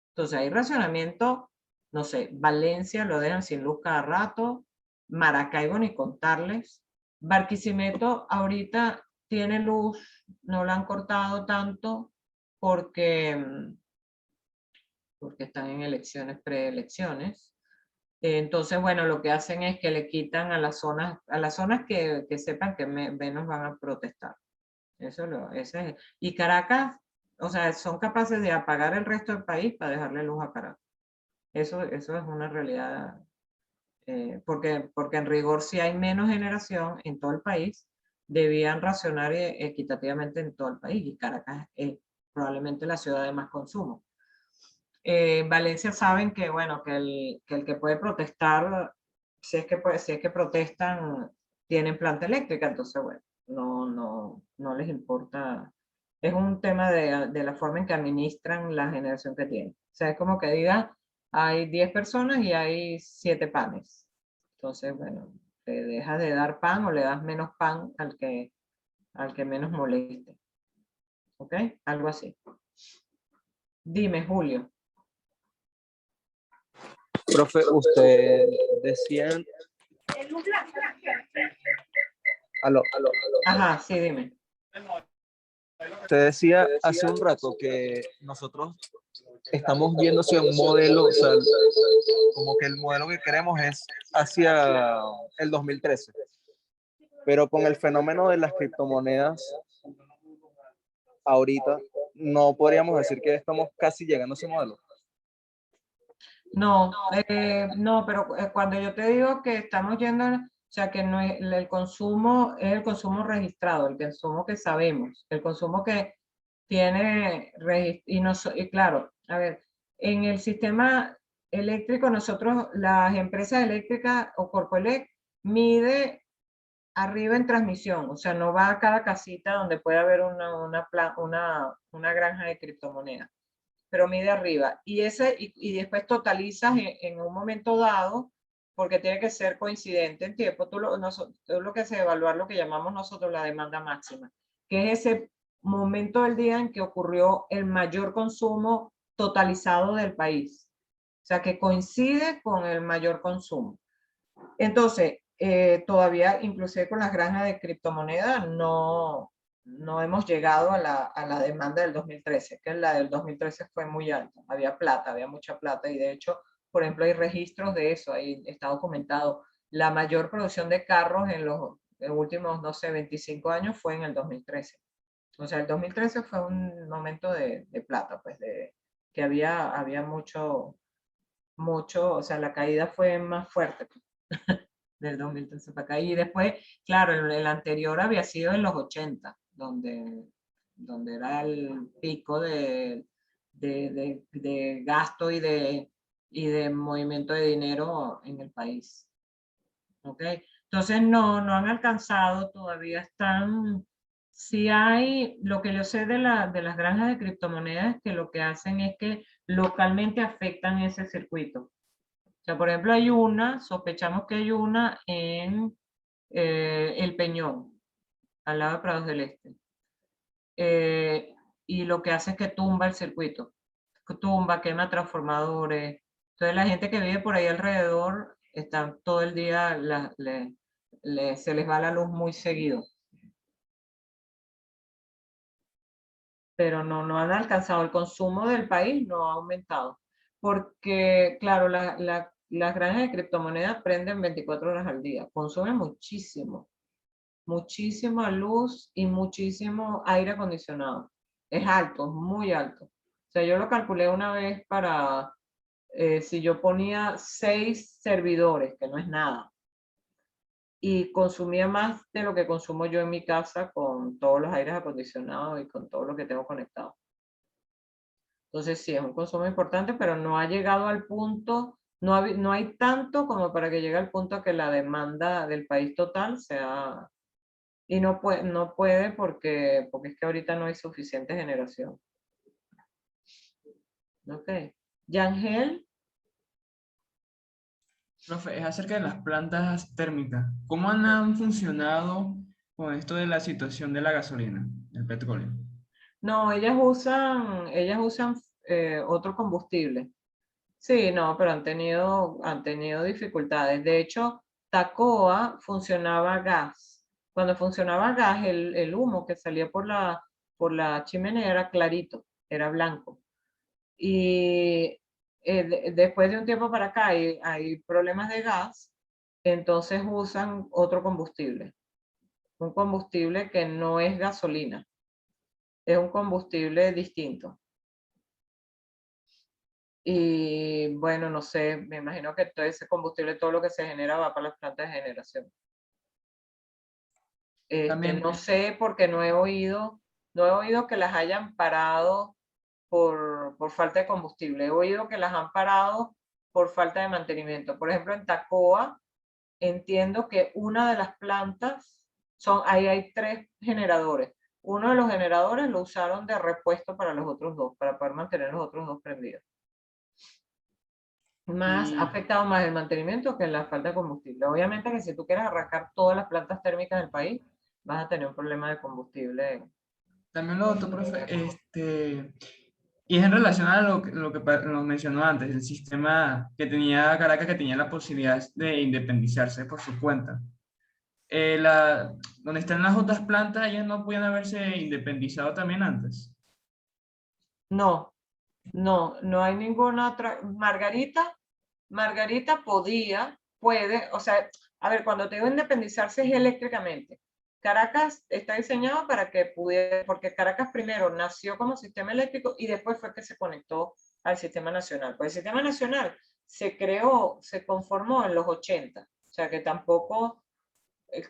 Entonces hay racionamiento, no sé, Valencia lo dejan sin luz cada rato, Maracaibo ni contarles, Barquisimeto ahorita tiene luz, no la han cortado tanto porque, porque están en elecciones, preelecciones. Entonces, bueno, lo que hacen es que le quitan a las zonas que sepan que menos van a protestar. Ese es. Y Caracas, o sea, son capaces de apagar el resto del país para dejarle luz a Caracas. Eso es una realidad, porque en rigor si hay menos generación en todo el país, debían racionar equitativamente en todo el país, y Caracas es probablemente la ciudad de más consumo. Valencia saben que, bueno, que el que puede protestar, si es que protestan, tienen planta eléctrica, entonces, bueno, no les importa. Es un tema de la forma en que administran la generación que tienen. O sea, es como que diga, hay 10 personas y hay 7 panes. Entonces, bueno, te dejas de dar pan o le das menos pan al que menos moleste. ¿Ok? Algo así. Dime, Julio. Profe, usted decía, Ajá, sí, dime. usted decía hace un rato que nosotros estamos viendo hacia un modelo, o sea, como que el modelo que queremos es hacia el 2013, pero con el fenómeno de las criptomonedas, ahorita no podríamos decir que estamos casi llegando a ese modelo. No, no, pero cuando yo te digo que estamos yendo, o sea, que no es, el consumo es el consumo registrado, el consumo que sabemos, el consumo que tiene, y claro, a ver, en el sistema eléctrico nosotros, las empresas eléctricas o Corpoelec mide arriba en transmisión, o sea, no va a cada casita donde puede haber una granja de criptomonedas, pero mide arriba. Y después totalizas en un momento dado, porque tiene que ser coincidente en tiempo. Tú lo que haces es evaluar lo que llamamos nosotros la demanda máxima, que es ese momento del día en que ocurrió el mayor consumo totalizado del país. O sea, que coincide con el mayor consumo. Entonces, todavía, inclusive con las granjas de criptomonedas, no hemos llegado a la demanda del 2013, que la del 2013 fue muy alta. Había plata, había mucha plata, y de hecho, por ejemplo, hay registros de eso, ahí está documentado. La mayor producción de carros en los últimos, no sé, 25 años fue en el 2013. O sea, el 2013 fue un momento de plata, pues, que había mucho, o sea, la caída fue más fuerte del 2013 para acá. Y después, claro, el anterior había sido en los 80, donde era el pico de gasto y de movimiento de dinero en el país. ¿Ok? Entonces no han alcanzado, todavía están, si hay, lo que yo sé de las granjas de criptomonedas es que lo que hacen es que localmente afectan ese circuito. O sea, por ejemplo, sospechamos que hay una en El Peñón, al lado de Prados del Este. Y lo que hace es que tumba el circuito, quema transformadores. Entonces la gente que vive por ahí alrededor, están todo el día, se les va la luz muy seguido. Pero no han alcanzado, el consumo del país no ha aumentado. Porque, claro, las granjas de criptomonedas prenden 24 horas al día, consumen muchísimo, muchísima luz y muchísimo aire acondicionado. Es alto, muy alto. O sea, yo lo calculé una vez para, si yo ponía 6 servidores, que no es nada, y consumía más de lo que consumo yo en mi casa con todos los aires acondicionados y con todo lo que tengo conectado. Entonces sí, es un consumo importante, pero no ha llegado al punto, no hay tanto como para que llegue al punto que la demanda del país total sea, y no puede porque es que ahorita no hay suficiente generación. Ok. Yangel, Profe, es acerca de las plantas térmicas. ¿Cómo han funcionado con esto de la situación de la gasolina, el petróleo? no, ellas usan otro combustible. Sí, no, pero han tenido dificultades. De hecho, Tacoa funcionaba a gas. Cuando funcionaba a gas, el humo que salía por la chimenea era clarito, era blanco. Y después de un tiempo para acá hay problemas de gas, entonces usan otro combustible. Un combustible que no es gasolina, es un combustible distinto. Y bueno, no sé, me imagino que todo ese combustible, todo lo que se genera va para las plantas de generación. También, No sé porque no he oído que las hayan parado por falta de combustible. He oído que las han parado por falta de mantenimiento. Por ejemplo, en Tacoa, entiendo que una de las plantas, ahí hay 3 generadores. Uno de los generadores lo usaron de repuesto para los otros 2, para poder mantener los otros 2 prendidos. Ha y afectado más el mantenimiento que la falta de combustible. Obviamente que si tú quieres arrancar todas las plantas térmicas del país, vas a tener un problema de combustible. también lo otro, profe, y es en relación a lo mencionó antes, el sistema que tenía Caracas, que tenía la posibilidad de independizarse por su cuenta. Donde están las otras plantas, ellas no podían haberse independizado también antes. No, no hay ninguna otra. Margarita puede, o sea, a ver, cuando te digo independizarse es eléctricamente. Caracas está diseñado para que pudiera, porque Caracas primero nació como sistema eléctrico y después fue que se conectó al sistema nacional. Pues el sistema nacional se creó, se conformó en los 80, o sea que tampoco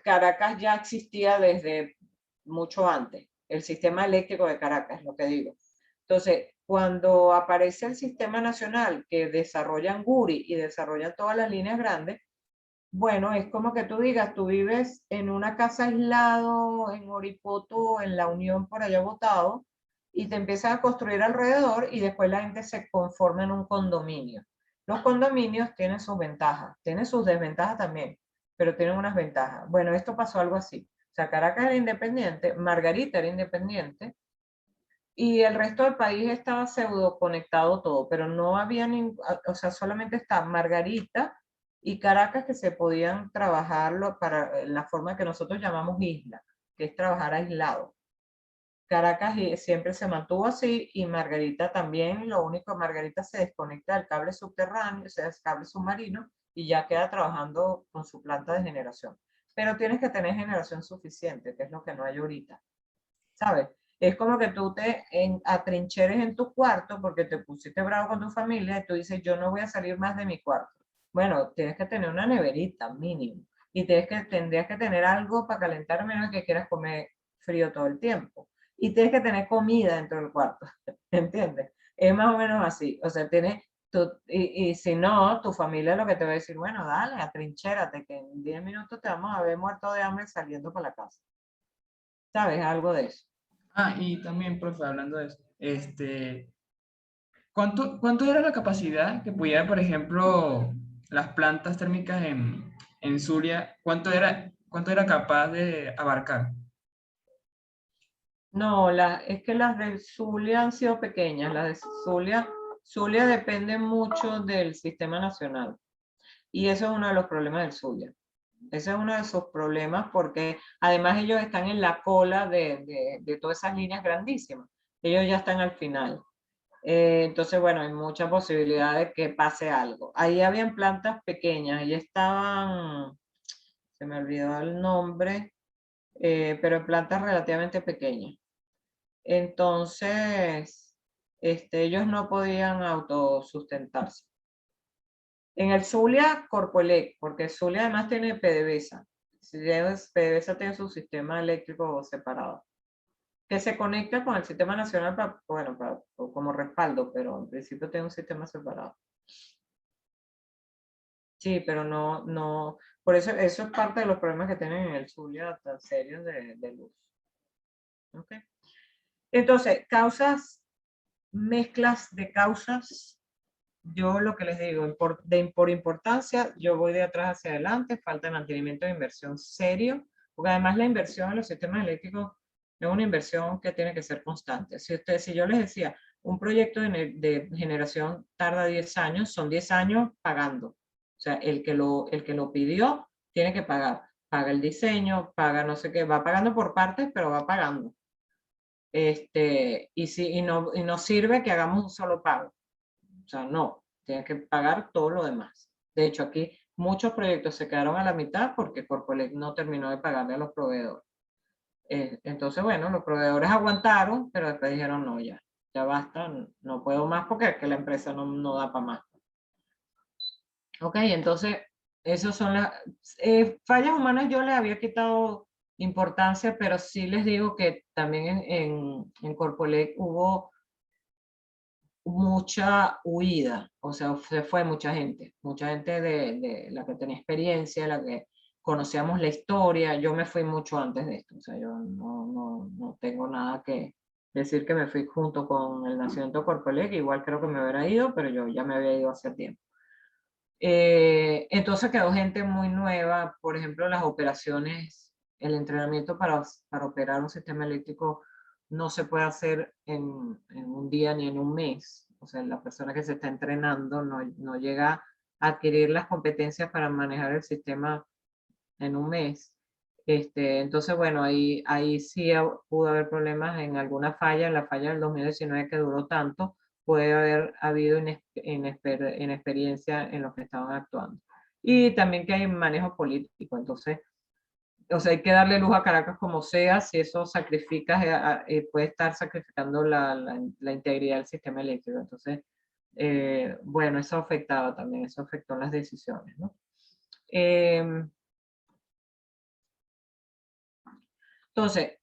Caracas ya existía desde mucho antes, el sistema eléctrico de Caracas, lo que digo. Entonces, cuando aparece el sistema nacional que desarrollan Guri y desarrollan todas las líneas grandes, bueno, es como que tú digas, tú vives en una casa aislado, en Oripoto, en La Unión, por allá botado, y te empiezan a construir alrededor y después la gente se conforma en un condominio. Los condominios tienen sus ventajas, tienen sus desventajas también, pero tienen unas ventajas. Bueno, esto pasó algo así. O sea, Caracas era independiente, Margarita era independiente, y el resto del país estaba pseudo conectado todo, pero no había o sea, solamente está Margarita y Caracas que se podían trabajarlo para la forma que nosotros llamamos isla, que es trabajar aislado. Caracas siempre se mantuvo así y Margarita también, lo único, Margarita se desconecta del cable subterráneo, o sea, el cable submarino, y ya queda trabajando con su planta de generación. Pero tienes que tener generación suficiente, que es lo que no hay ahorita. ¿Sabes? Es como que tú te atrincheres en tu cuarto porque te pusiste bravo con tu familia y tú dices, yo no voy a salir más de mi cuarto. Bueno, tienes que tener una neverita mínimo y tendrías que tener algo para calentar menos que quieras comer frío todo el tiempo. Y tienes que tener comida dentro del cuarto, ¿entiendes? Es más o menos así. O sea, y si no, tu familia lo que te va a decir, bueno, dale, atrinchérate, que en 10 minutos te vamos a ver muerto de hambre saliendo para la casa. ¿Sabes? Algo de eso. Y también, profe, hablando de eso, ¿cuánto era la capacidad que pudiera, por ejemplo, las plantas térmicas en Zulia, cuánto era capaz de abarcar? No, es que las de Zulia han sido pequeñas. Las de Zulia dependen mucho del sistema nacional. Y eso es uno de los problemas del Zulia. Ese es uno de sus problemas porque además ellos están en la cola de todas esas líneas grandísimas. Ellos ya están al final. Entonces, bueno, hay mucha posibilidad de que pase algo. Ahí habían plantas pequeñas, ahí estaban, se me olvidó el nombre, pero plantas relativamente pequeñas. Entonces, ellos no podían autosustentarse. En el Zulia, Corpoelec, porque Zulia además tiene PDVSA. PDVSA tiene su sistema eléctrico separado, que se conecta con el sistema nacional como respaldo, pero en principio tiene un sistema separado. Sí, pero no, por eso es parte de los problemas que tienen en el Zulia tan serios de luz. ¿Okay? Entonces, causas mezclas de causas. Yo lo que les digo, por importancia, yo voy de atrás hacia adelante, falta de mantenimiento de inversión serio, porque además la inversión en los sistemas eléctricos es una inversión que tiene que ser constante. Si yo les decía, un proyecto de generación tarda 10 años, son 10 años pagando. O sea, el que lo pidió tiene que pagar. Paga el diseño, paga no sé qué, va pagando por partes, pero va pagando. Y no sirve que hagamos un solo pago. O sea, no, tiene que pagar todo lo demás. De hecho, aquí muchos proyectos se quedaron a la mitad porque Corpoelec no terminó de pagarle a los proveedores. Entonces, bueno, los proveedores aguantaron, pero después dijeron, no, ya basta, no puedo más porque es que la empresa no da para más. Ok, entonces, esos son las fallas humanas. Yo les había quitado importancia, pero sí les digo que también en Corpoelec hubo mucha huida, o sea, se fue mucha gente de la que tenía experiencia, la que conocíamos la historia. Yo me fui mucho antes de esto, o sea, yo no tengo nada que decir que me fui junto con el nacimiento Corpoelec, igual creo que me hubiera ido, pero yo ya me había ido hace tiempo. Entonces quedó gente muy nueva, por ejemplo, las operaciones, el entrenamiento para operar un sistema eléctrico no se puede hacer en un día ni en un mes. O sea, la persona que se está entrenando no llega a adquirir las competencias para manejar el sistema en un mes. Entonces, bueno, ahí sí pudo haber problemas en alguna falla, en la falla del 2019 que duró tanto, puede haber habido inexperiencia en los que estaban actuando. Y también que hay manejo político, entonces, o sea, hay que darle luz a Caracas como sea, si eso sacrifica, puede estar sacrificando la integridad del sistema eléctrico. Entonces, bueno, eso afectaba también, eso afectó las decisiones, ¿no? Entonces,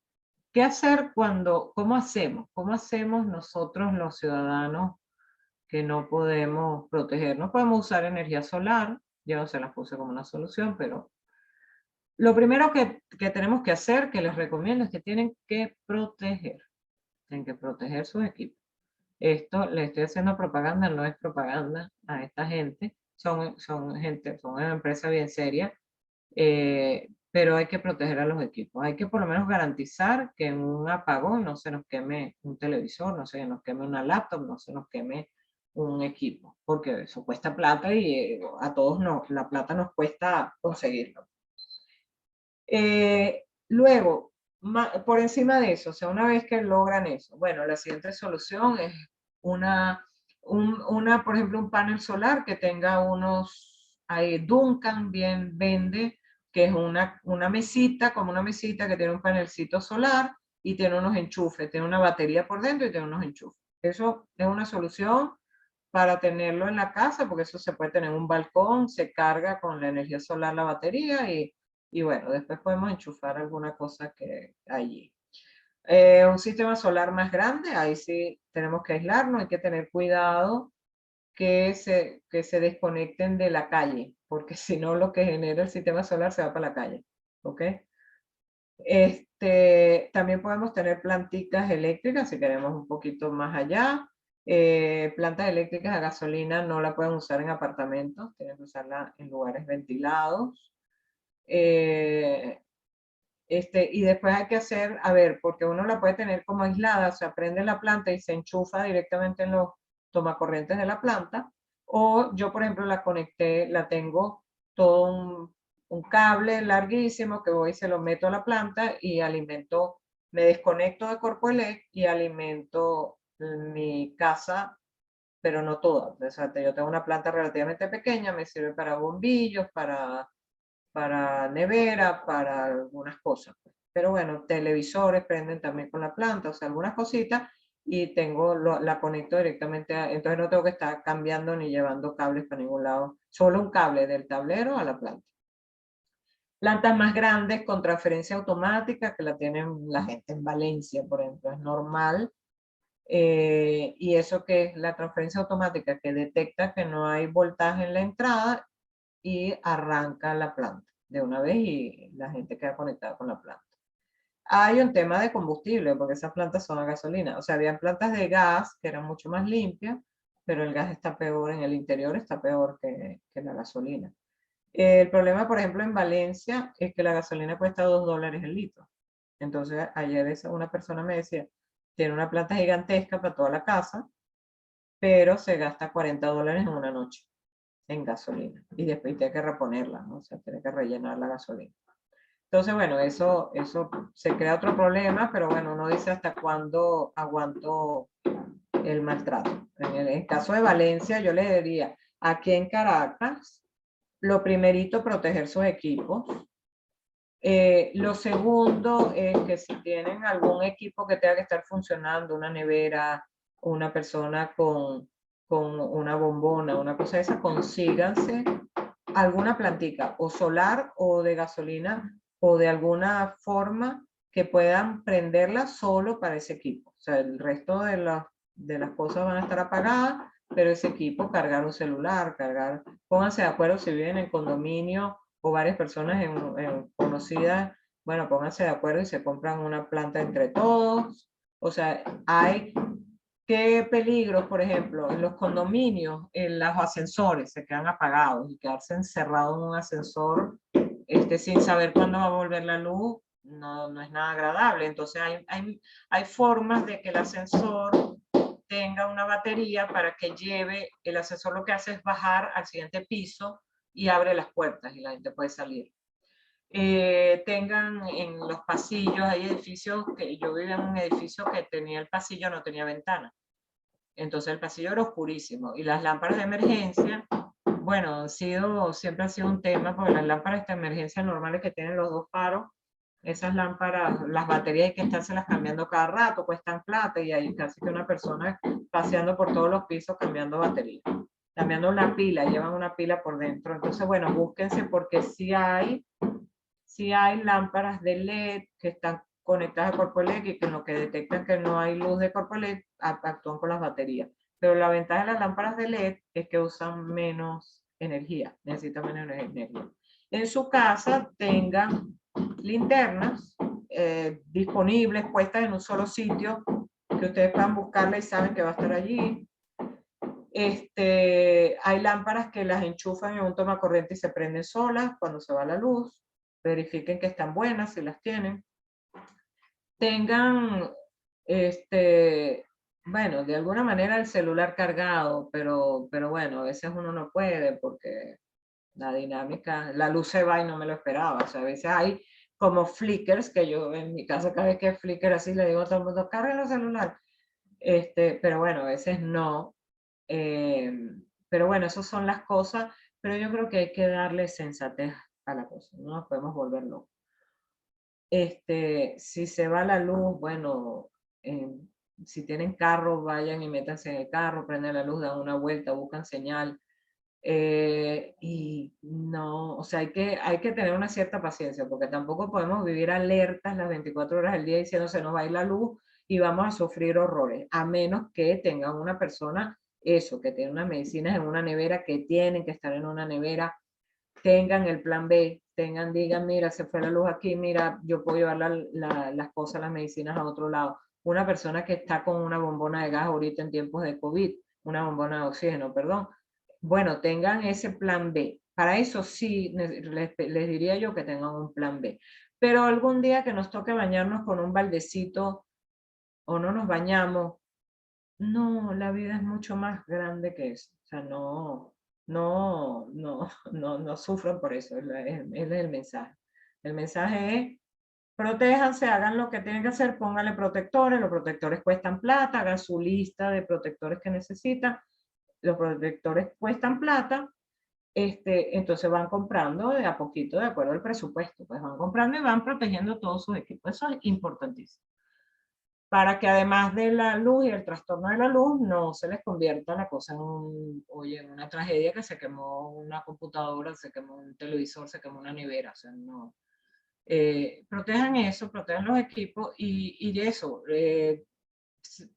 ¿qué hacer cómo hacemos? ¿Cómo hacemos nosotros los ciudadanos que no podemos proteger? No podemos usar energía solar, yo se las puse como una solución, pero lo primero que tenemos que hacer, que les recomiendo, es que tienen que proteger sus equipos. Esto le estoy haciendo propaganda, no es propaganda a esta gente, son una empresa bien seria, pero hay que proteger a los equipos. Hay que por lo menos garantizar que en un apagón no se nos queme un televisor, no se nos queme una laptop, no se nos queme un equipo, porque eso cuesta plata y a todos la plata nos cuesta conseguirlo. Luego, por encima de eso, o sea, una vez que logran eso, bueno, la siguiente solución es por ejemplo, un panel solar que tenga Duncan bien vende, que es una mesita, como una mesita que tiene un panelcito solar y tiene unos enchufes, tiene una batería por dentro y tiene unos enchufes. Eso es una solución para tenerlo en la casa, porque eso se puede tener en un balcón, se carga con la energía solar la batería y bueno, después podemos enchufar alguna cosa que allí. Un sistema solar más grande, ahí sí tenemos que aislarnos, hay que tener cuidado que se desconecten de la calle, porque si no lo que genera el sistema solar se va para la calle, ¿ok? También podemos tener plantitas eléctricas si queremos un poquito más allá. Plantas eléctricas a gasolina no la pueden usar en apartamentos, tienen que usarla en lugares ventilados. Y después hay que hacer, a ver, porque uno la puede tener como aislada, o sea, prende la planta y se enchufa directamente en los tomacorrientes de la planta, o yo, por ejemplo, la tengo todo un cable larguísimo que voy y se lo meto a la planta y me desconecto de Corpoelec y alimento mi casa, pero no toda. O sea, yo tengo una planta relativamente pequeña, me sirve para bombillos, para nevera, para algunas cosas. Pero bueno, televisores prenden también con la planta, o sea, algunas cositas, y la conecto directamente, entonces no tengo que estar cambiando ni llevando cables para ningún lado, solo un cable del tablero a la planta. Plantas más grandes con transferencia automática, que la tienen la gente en Valencia, por ejemplo, es normal. Y eso que es la transferencia automática, que detecta que no hay voltaje en la entrada y arranca la planta de una vez y la gente queda conectada con la planta. Hay un tema de combustible, porque esas plantas son a gasolina. O sea, había plantas de gas que eran mucho más limpias, pero el gas está peor en el interior, está peor que la gasolina. El problema, por ejemplo, en Valencia es que la gasolina cuesta $2 el litro. Entonces, ayer una persona me decía, tiene una planta gigantesca para toda la casa, pero se gasta $40 en una noche en gasolina. Y después tiene que reponerla, ¿no? O sea, tiene que rellenar la gasolina. Entonces, bueno, eso se crea otro problema, pero bueno, uno dice hasta cuándo aguanto el maltrato. En el caso de Valencia, yo le diría, aquí en Caracas, lo primerito, proteger sus equipos. Lo segundo es que si tienen algún equipo que tenga que estar funcionando, una nevera, una persona con una bombona, una cosa de esa, consíganse alguna plantica, o solar o de gasolina, o de alguna forma que puedan prenderla solo para ese equipo. O sea, el resto de las cosas van a estar apagadas, pero ese equipo, cargar un celular, pónganse de acuerdo si viven en condominio o varias personas conocidas, bueno, pónganse de acuerdo y se compran una planta entre todos. O sea, ¿qué peligros, por ejemplo, en los condominios, en los ascensores se quedan apagados y quedarse encerrado en un ascensor sin saber cuándo va a volver la luz? No es nada agradable. Entonces hay formas de que el ascensor tenga una batería para que lleve, el ascensor lo que hace es bajar al siguiente piso y abre las puertas y la gente puede salir. Tengan en los pasillos, hay edificios, que yo vivía en un edificio que tenía el pasillo, no tenía ventana. Entonces el pasillo era oscurísimo y las lámparas de emergencia, bueno, siempre ha sido un tema, porque las lámparas de emergencia normales que tienen los dos faros, esas lámparas, las baterías hay que estárselas cambiando cada rato, cuestan plata y hay casi que una persona paseando por todos los pisos cambiando baterías, cambiando una pila, llevan una pila por dentro. Entonces, bueno, búsquense porque sí hay lámparas de LED que están conectadas a cuerpo LED y que en lo que detectan que no hay luz de cuerpo LED actúan con las baterías. Pero la ventaja de las lámparas de LED es que usan menos energía, necesitan menos energía. En su casa tengan linternas disponibles, puestas en un solo sitio, que ustedes puedan buscarla y saben que va a estar allí. Hay lámparas que las enchufan en un tomacorriente y se prenden solas cuando se va la luz. Verifiquen que están buenas, si las tienen. Tengan, bueno, de alguna manera el celular cargado, pero bueno, a veces uno no puede porque la dinámica, la luz se va y no me lo esperaba. O sea, a veces hay como flickers, que yo en mi casa cada vez que es flicker así le digo a todo el mundo, carguen el celular. Pero bueno, a veces no. Pero bueno, esas son las cosas, pero yo creo que hay que darle sensatez a la cosa, no nos podemos volver locos. Si se va la luz, bueno, si tienen carro, vayan y métanse en el carro, prenden la luz, dan una vuelta, buscan señal. Y no, o sea, hay que tener una cierta paciencia, porque tampoco podemos vivir alertas las 24 horas del día diciendo se nos va a ir la luz y vamos a sufrir horrores, a menos que tengan una persona, que tiene unas medicinas en una nevera, que tienen que estar en una nevera, tengan el plan B, digan, mira, se fue la luz aquí, mira, yo puedo llevar las cosas, las medicinas a otro lado. Una persona que está con una bombona de gas ahorita en tiempos de COVID, una bombona de oxígeno, perdón, bueno, tengan ese plan B. Para eso sí, les diría yo que tengan un plan B. Pero algún día que nos toque bañarnos con un baldecito o no nos bañamos, no, la vida es mucho más grande que eso. O sea, no sufran por eso. Es el mensaje. El mensaje es, protéjanse, hagan lo que tienen que hacer, pónganle protectores, los protectores cuestan plata, hagan su lista de protectores que necesitan, los protectores cuestan plata, entonces van comprando de a poquito de acuerdo al presupuesto, pues van comprando y van protegiendo todos sus equipos. Eso es importantísimo. Para que además de la luz y el trastorno de la luz, no se les convierta la cosa en una tragedia, que se quemó una computadora, se quemó un televisor, se quemó una nevera. O sea, no. Protejan eso, protejan los equipos y eso,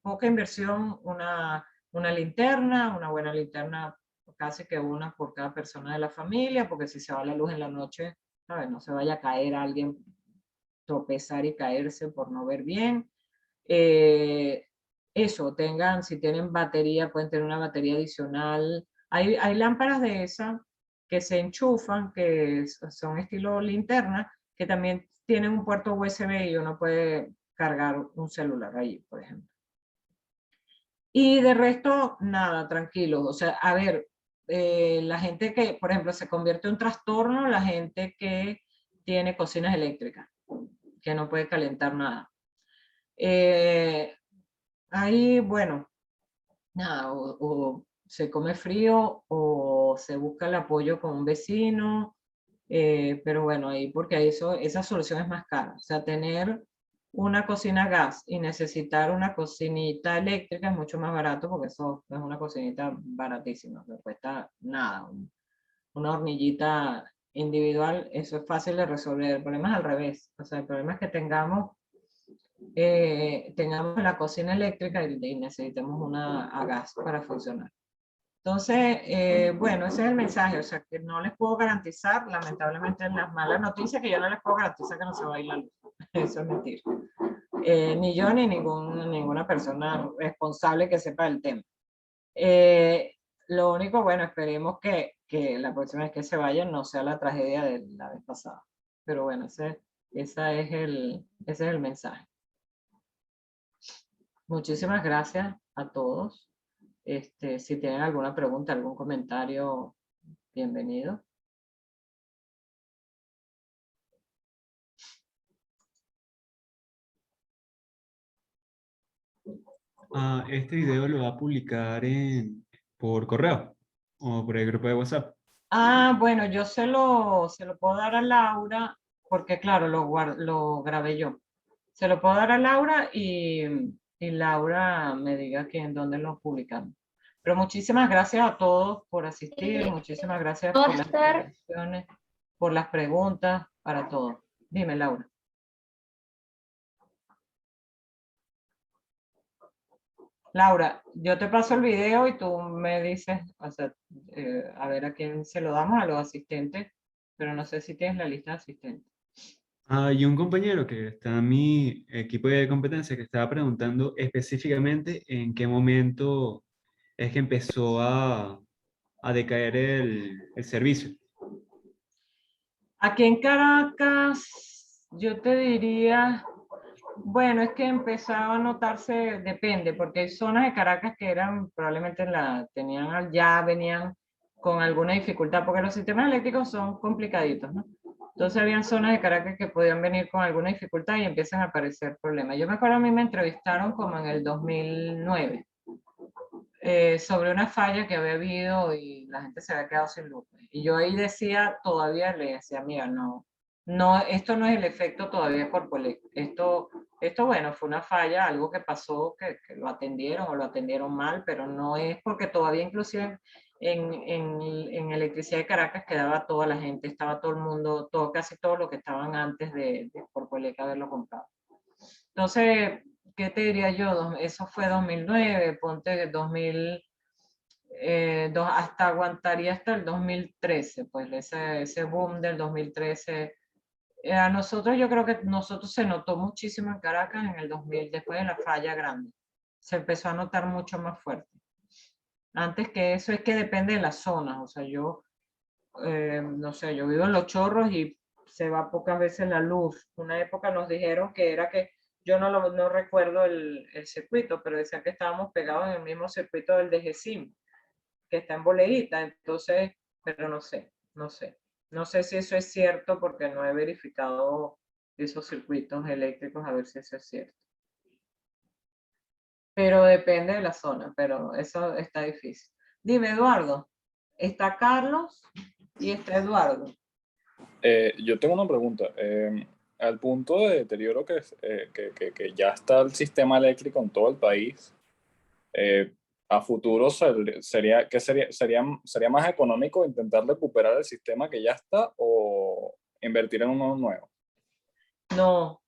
poca inversión, una linterna, una buena linterna, casi que una por cada persona de la familia, porque si se va la luz en la noche, ¿sabes? No se vaya a caer alguien tropezar y caerse por no ver bien. Eso, si tienen batería, pueden tener una batería adicional. Hay lámparas de esas que se enchufan, que son estilo linterna, que también tienen un puerto USB y uno puede cargar un celular ahí, por ejemplo. Y de resto, nada, tranquilo. O sea, a ver, la gente que, por ejemplo, se convierte en un trastorno, la gente que tiene cocinas eléctricas, que no puede calentar nada. Ahí, bueno, nada, o se come frío o se busca el apoyo con un vecino, pero bueno, ahí porque ahí esa solución es más cara. O sea, tener una cocina a gas y necesitar una cocinita eléctrica es mucho más barato porque eso es una cocinita baratísima, no cuesta nada. Una hornillita individual, eso es fácil de resolver. El problema es al revés. O sea, el problema es que tengamos la cocina eléctrica y necesitemos una a gas para funcionar. Entonces, bueno, ese es el mensaje, o sea, que no les puedo garantizar, lamentablemente en las malas noticias, que yo no les puedo garantizar que no se va a ir la luz. Eso es mentira. Ni yo ni ninguna persona responsable que sepa del tema. Lo único, bueno, esperemos que la próxima vez que se vayan no sea la tragedia de la vez pasada. Pero bueno, ese es el mensaje. Muchísimas gracias a todos. Si tienen alguna pregunta, algún comentario, bienvenido. Este video lo va a publicar por correo o por el grupo de WhatsApp. Bueno, yo se lo puedo dar a Laura, porque claro, lo grabé yo. Se lo puedo dar a Laura y Laura me diga que en dónde lo publicamos. Pero muchísimas gracias a todos por asistir, muchísimas gracias por las presentaciones, por las preguntas, para todo. Dime, Laura. Laura, yo te paso el video y tú me dices, o sea, a ver a quién se lo damos, a los asistentes, pero no sé si tienes la lista de asistentes. Hay un compañero que está en mi equipo de competencia que estaba preguntando específicamente en qué momento es que empezó a decaer el servicio. Aquí en Caracas, yo te diría, bueno, es que empezaba a notarse, depende, porque hay zonas de Caracas que eran, probablemente ya venían con alguna dificultad, porque los sistemas eléctricos son complicaditos, ¿no? Entonces habían zonas de Caracas que podían venir con alguna dificultad y empiezan a aparecer problemas. Yo me acuerdo, a mí me entrevistaron como en el 2009 sobre una falla que había habido y la gente se había quedado sin luz. Y yo ahí decía, todavía le decía, mira, no, esto no es el efecto todavía corpoeléctrico. Esto, bueno, fue una falla, algo que pasó, que lo atendieron o lo atendieron mal, pero no es porque todavía inclusive en Electricidad de Caracas quedaba toda la gente, estaba todo el mundo, casi todos los que estaban antes de Corpoelec haberlo comprado. Entonces, ¿qué te diría yo? Eso fue 2009, ponte 2000, hasta aguantaría hasta el 2013, pues ese boom del 2013. A nosotros, yo creo que nosotros se notó muchísimo en Caracas en el 2000, después de la falla grande. Se empezó a notar mucho más fuerte. Antes que eso, es que depende de las zonas. O sea, yo, no sé, yo vivo en Los Chorros y se va pocas veces la luz. Una época nos dijeron que era que, yo no recuerdo el circuito, pero decían que estábamos pegados en el mismo circuito del de GESIM, que está en Boleguita, entonces, pero no sé. No sé si eso es cierto porque no he verificado esos circuitos eléctricos a ver si eso es cierto. Pero depende de la zona, pero eso está difícil. Dime, Eduardo, está Carlos y está Eduardo. Yo tengo una pregunta. Al punto de deterioro que ya está el sistema eléctrico en todo el país, a futuro sería más económico intentar recuperar el sistema que ya está o invertir en uno nuevo. No,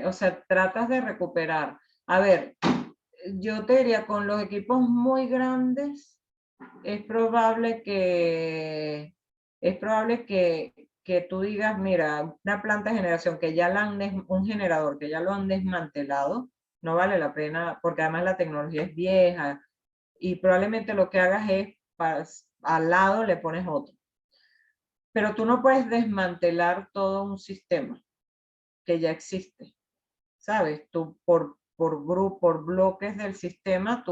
o sea, tratas de recuperar. A ver, yo te diría, con los equipos muy grandes, es probable que que tú digas, mira, una planta de generación que ya un generador que ya lo han desmantelado, no vale la pena, porque además la tecnología es vieja y probablemente lo que hagas es, al lado le pones otro. Pero tú no puedes desmantelar todo un sistema que ya existe, ¿sabes? Tú por bloques del sistema,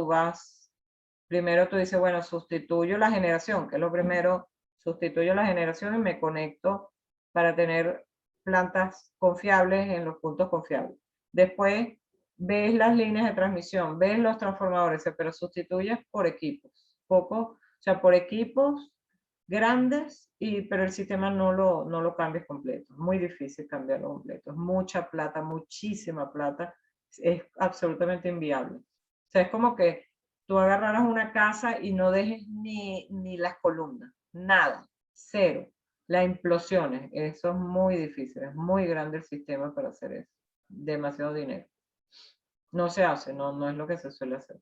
primero tú dices, bueno, sustituyo la generación, que es lo primero, sustituyo la generación y me conecto para tener plantas confiables en los puntos confiables. Después ves las líneas de transmisión, ves los transformadores, pero sustituyes por equipos, o sea, por equipos grandes, pero el sistema no lo cambies completo. Es muy difícil cambiarlo completo. Es mucha plata, muchísima plata. Es absolutamente inviable. O sea, es como que tú agarraras una casa y no dejes ni las columnas, nada, cero. Las implosiones, eso es muy difícil, es muy grande el sistema para hacer eso. Demasiado dinero. No se hace, no es lo que se suele hacer.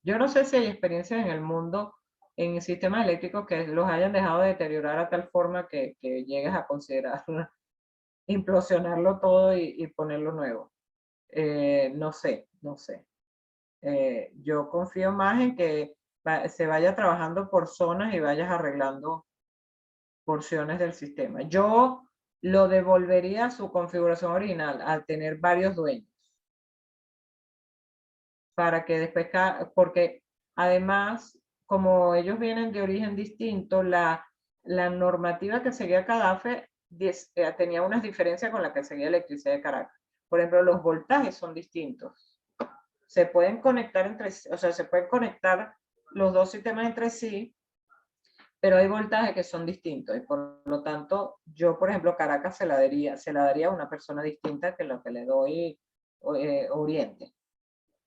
Yo no sé si hay experiencias en el mundo en sistemas eléctricos que los hayan dejado de deteriorar a tal forma que llegues a considerar implosionarlo todo y ponerlo nuevo. No sé. Yo confío más en que se vaya trabajando por zonas y vayas arreglando porciones del sistema. Yo lo devolvería a su configuración original, al tener varios dueños. Para que después, porque además, como ellos vienen de origen distinto, la normativa que seguía CADAFE tenía unas diferencias con la que seguía Electricidad de Caracas. Por ejemplo, los voltajes son distintos. Se pueden conectar se pueden conectar los dos sistemas entre sí, pero hay voltajes que son distintos y por lo tanto, yo, por ejemplo, Caracas se la daría a una persona distinta que lo que le doy Oriente.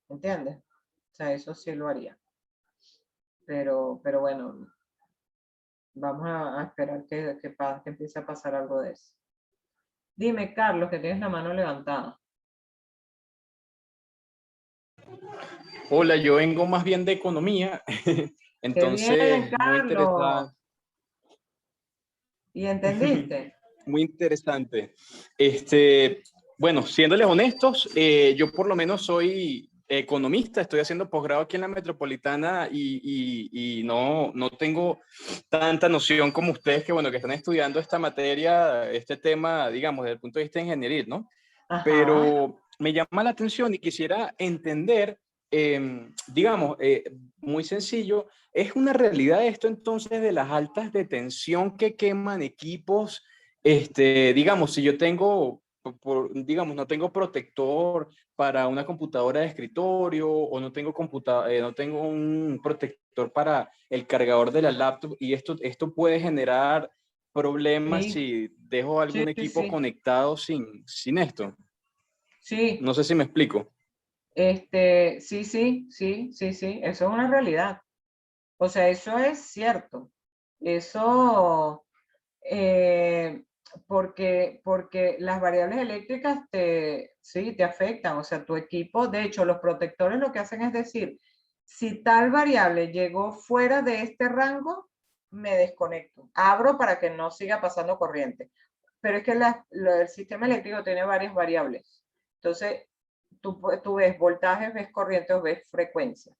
¿Entiendes? O sea, eso sí lo haría. Pero bueno, vamos a esperar que empiece a pasar algo de eso. Dime, Carlos, que tienes la mano levantada. Hola, yo vengo más bien de economía, entonces bien, muy interesante. ¿Y entendiste? Muy interesante. Bueno, siéndoles honestos, yo por lo menos soy economista, estoy haciendo posgrado aquí en la Metropolitana y no tengo tanta noción como ustedes que, bueno, que están estudiando esta materia, este tema, digamos, desde el punto de vista ingenieril, ¿no? Ajá. Pero me llama la atención y quisiera entender, digamos, muy sencillo, ¿es una realidad esto entonces de las altas de tensión que queman equipos? Digamos, si yo tengo, digamos, no tengo protector para una computadora de escritorio o no tengo no tengo un protector para el cargador de la laptop y esto puede generar problemas Sí. si dejo algún equipo conectado sin esto. Sí. No sé si me explico. Sí, eso es una realidad. O sea, eso es cierto. Eso, porque las variables eléctricas sí, te afectan. O sea, tu equipo, de hecho, los protectores lo que hacen es decir, si tal variable llegó fuera de este rango, me desconecto. Abro para que no siga pasando corriente. Pero es que el sistema eléctrico tiene varias variables. Entonces, tú ves voltajes, ves corrientes, ves frecuencia.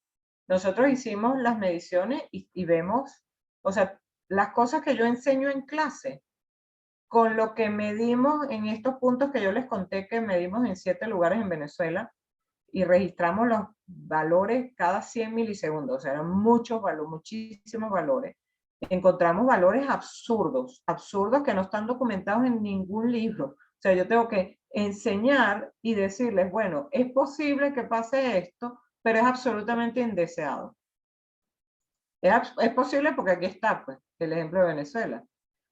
Nosotros hicimos las mediciones y vemos, o sea, las cosas que yo enseño en clase, con lo que medimos en estos puntos que yo les conté que medimos en 7 lugares en Venezuela y registramos los valores cada 100 milisegundos, o sea, eran muchos valores, muchísimos valores. Encontramos valores absurdos que no están documentados en ningún libro. O sea, yo tengo que enseñar y decirles, bueno, es posible que pase esto, pero es absolutamente indeseado. Es posible porque aquí está, pues, el ejemplo de Venezuela,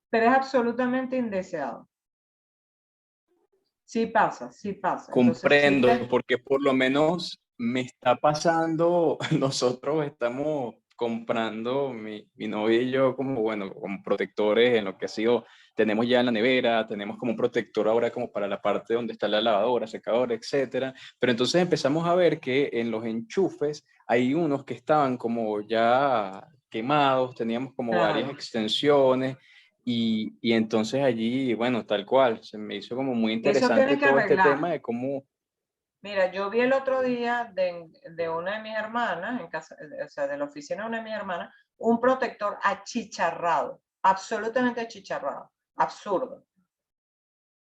pero es absolutamente indeseado. Sí pasa. Comprendo, Entonces, porque por lo menos me está pasando, nosotros estamos comprando, mi novia y yo, como bueno, como protectores en lo que ha sido, tenemos ya en la nevera, tenemos como un protector ahora como para la parte donde está la lavadora, secadora, etcétera, pero entonces empezamos a ver que en los enchufes hay unos que estaban como ya quemados, teníamos como varias extensiones, Y entonces allí, bueno, tal cual, se me hizo como muy Eso interesante tienes que todo este arreglar. tema de cómo... Mira, yo vi el otro día de una de mis hermanas, en casa, o sea, de la oficina de una de mis hermanas, un protector achicharrado, absolutamente achicharrado, absurdo.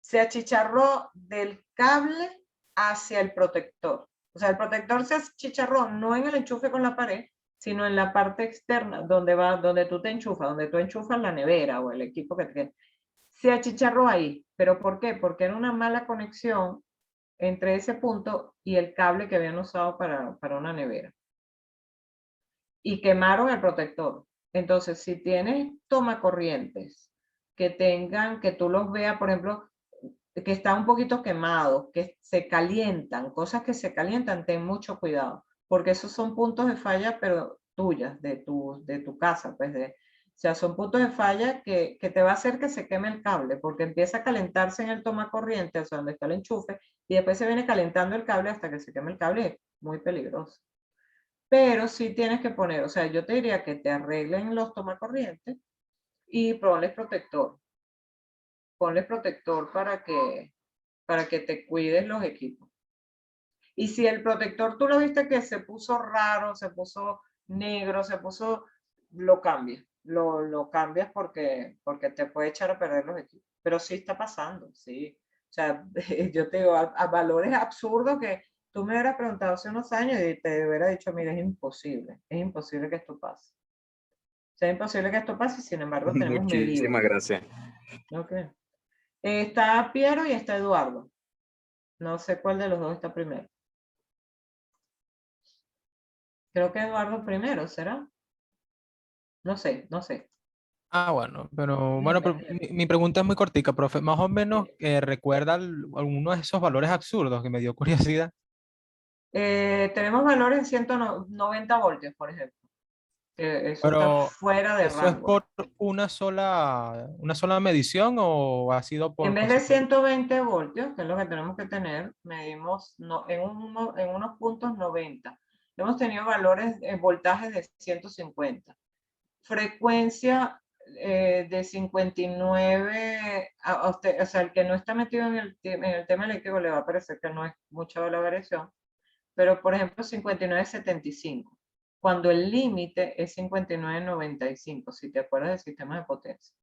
Se achicharró del cable hacia el protector. O sea, el protector se achicharró no en el enchufe con la pared, sino en la parte externa, donde tú te enchufas, donde tú enchufas la nevera o el equipo que tienes. Se achicharró ahí. ¿Pero por qué? Porque era una mala conexión entre ese punto y el cable que habían usado para una nevera. Y quemaron el protector. Entonces, si tienes tomacorrientes que tengan, que tú los veas, por ejemplo, que están un poquito quemados, que se calientan, cosas que se calientan, ten mucho cuidado, porque esos son puntos de falla, pero tuyas, de tu casa, pues o sea, son puntos de falla que te va a hacer que se queme el cable, porque empieza a calentarse en el tomacorriente, o sea, donde está el enchufe, y después se viene calentando el cable hasta que se queme el cable, es muy peligroso. Pero sí tienes que poner, o sea, yo te diría que te arreglen los tomacorrientes y ponles protector. Ponles protector para que te cuides los equipos. Y si el protector tú lo viste que se puso raro, se puso negro, lo cambias. Lo cambias porque te puede echar a perder los equipos. Pero sí está pasando, sí. O sea, yo te digo, a valores absurdos que tú me hubieras preguntado hace unos años y te hubiera dicho, mira, es imposible que esto pase. O sea, es imposible que esto pase y sin embargo tenemos medido. Muchísimas gracias. Okay. Está Piero y está Eduardo. No sé cuál de los dos está primero. Creo que Eduardo primero, ¿será? No sé, no sé. Ah, bueno, Dime, pero dime. mi pregunta es muy cortica, profe. Más o menos recuerda alguno de esos valores absurdos que me dio curiosidad. Tenemos valores en 190 voltios, por ejemplo. Eso está Pero, fuera de ¿eso es rango. por una sola medición o ha sido En por vez de consecuencia? 120 voltios, que es lo que tenemos que tener, medimos en unos puntos 90. Hemos tenido valores, voltajes de 150. Frecuencia de 59, o sea, el que no está metido en el tema eléctrico le va a parecer que no es mucha la variación, pero por ejemplo 59,75, cuando el límite es 59,95, si te acuerdas del sistema de potencia,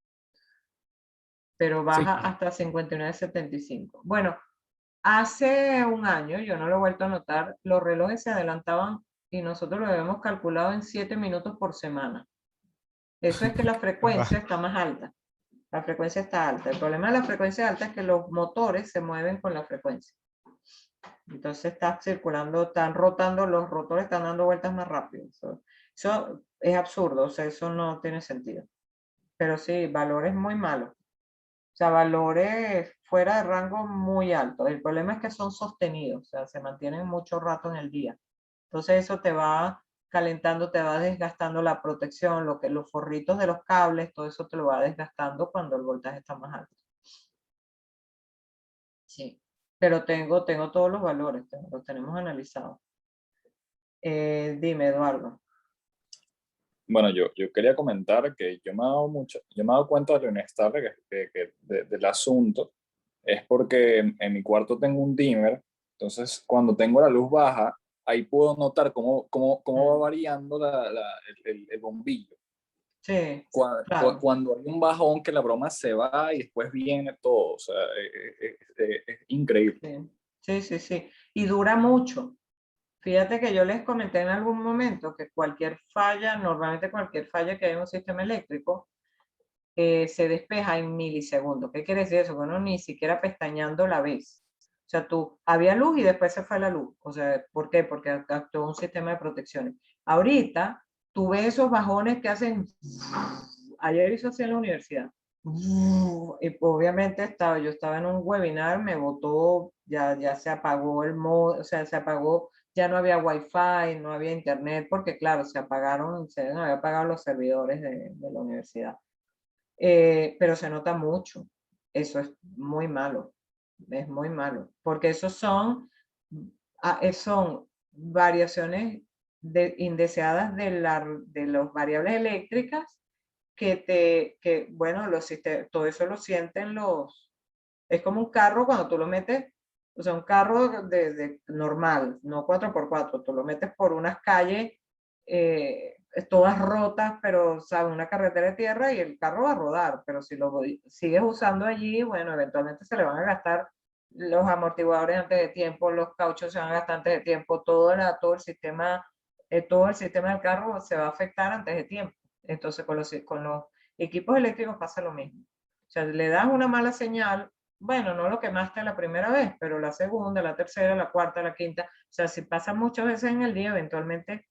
pero Sí, baja claro. hasta 59,75. Bueno, hace un año, yo no lo he vuelto a notar, los relojes se adelantaban y nosotros lo habíamos calculado en 7 minutos por semana. Eso es que la frecuencia está más alta. La frecuencia está alta. El problema de la frecuencia alta es que los motores se mueven con la frecuencia. Entonces está circulando, están rotando, los rotores están dando vueltas más rápido. Eso es absurdo, o sea, eso no tiene sentido. Pero sí, valores muy malos. O sea, valores fuera de rango muy altos. El problema es que son sostenidos, o sea, se mantienen mucho rato en el día. Entonces eso te va calentando, te va desgastando la protección, los forritos de los cables, todo eso te lo va desgastando cuando el voltaje está más alto. Sí, pero tengo todos los valores, los tenemos analizados. Dime, Eduardo. Bueno, yo quería comentar que yo me he dado cuenta de lo inestable del asunto, es porque en mi cuarto tengo un dimmer, entonces cuando tengo la luz baja, ahí puedo notar cómo va variando el bombillo. Sí, claro. Cuando hay un bajón que la broma se va y después viene todo, o sea, es increíble. Sí, sí, sí. Y dura mucho. Fíjate que yo les comenté en algún momento que normalmente cualquier falla que hay en un sistema eléctrico, se despeja en milisegundos. ¿Qué quiere decir eso? Bueno, ni siquiera pestañeando la ves. O sea, había luz y después se fue la luz. O sea, ¿por qué? Porque actuó un sistema de protecciones. Ahorita, tú ves esos bajones que hacen... Ayer hizo así en la universidad. Y obviamente yo estaba en un webinar, me botó, ya se apagó el modo, o sea, se apagó, ya no había wifi, no había internet, porque claro, se habían apagado los servidores de la universidad. Pero se nota mucho. Eso es muy malo. Es muy malo. Porque esos son variaciones indeseadas de las variables eléctricas bueno, todo eso lo sienten es como un carro cuando tú lo metes, o sea, un carro normal, no 4x4, tú lo metes por unas calles todas rotas, pero, ¿sabes? Una carretera de tierra y el carro va a rodar, pero si lo sigues usando allí, bueno, eventualmente se le van a gastar los amortiguadores antes de tiempo, los cauchos se van a gastar antes de tiempo, todo el sistema del carro se va a afectar antes de tiempo. Entonces, con los equipos eléctricos pasa lo mismo. O sea, le das una mala señal, bueno, no lo quemaste la primera vez, pero la segunda, la tercera, la cuarta, la quinta, o sea, si pasa muchas veces en el día, eventualmente